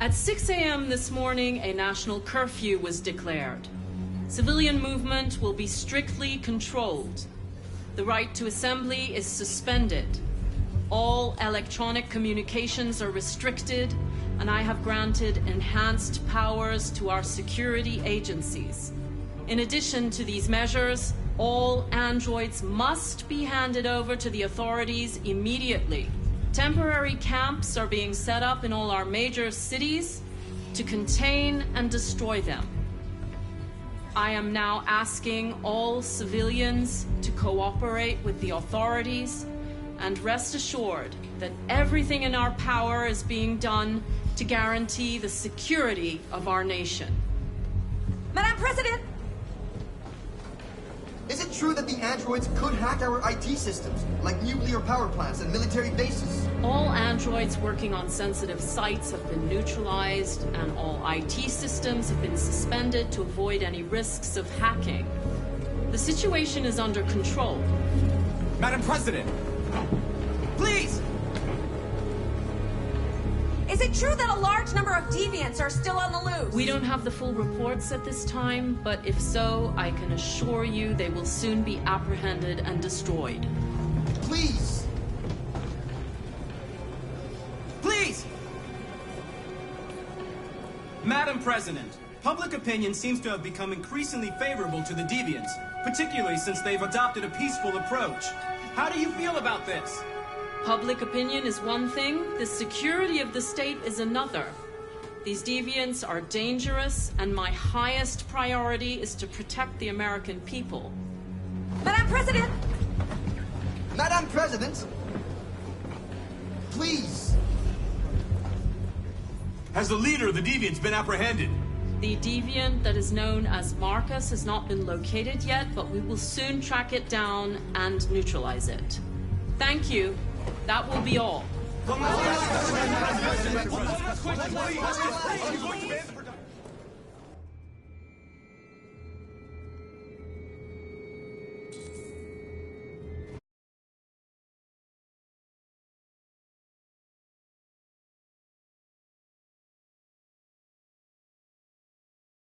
At 6 a.m. this morning, a national curfew was declared. Civilian movement will be strictly controlled. The right to assembly is suspended. All electronic communications are restricted, and I have granted enhanced powers to our security agencies. In addition to these measures, all androids must be handed over to the authorities immediately. Temporary camps are being set up in all our major cities to contain and destroy them. I am now asking all civilians to cooperate with the authorities and rest assured that everything in our power is being done to guarantee the security of our nation. Madam President! Is it true that the androids could hack our IT systems, like nuclear power plants and military bases? All androids working on sensitive sites have been neutralized, and all IT systems have been suspended to avoid any risks of hacking. The situation is under control. Madam President! Please! Is it true that a large number of deviants are still on the loose? We don't have the full reports at this time, but if so, I can assure you they will soon be apprehended and destroyed. Please! Please! Madam President, public opinion seems to have become increasingly favorable to the deviants, particularly since they've adopted a peaceful approach. How do you feel about this? Public opinion is one thing, the security of the state is another. These deviants are dangerous, and my highest priority is to protect the American people. Madam President! Madam President! Please! Has the leader of the deviants been apprehended? The deviant that is known as Marcus has not been located yet, but we will soon track it down and neutralize it. Thank you. That will be all.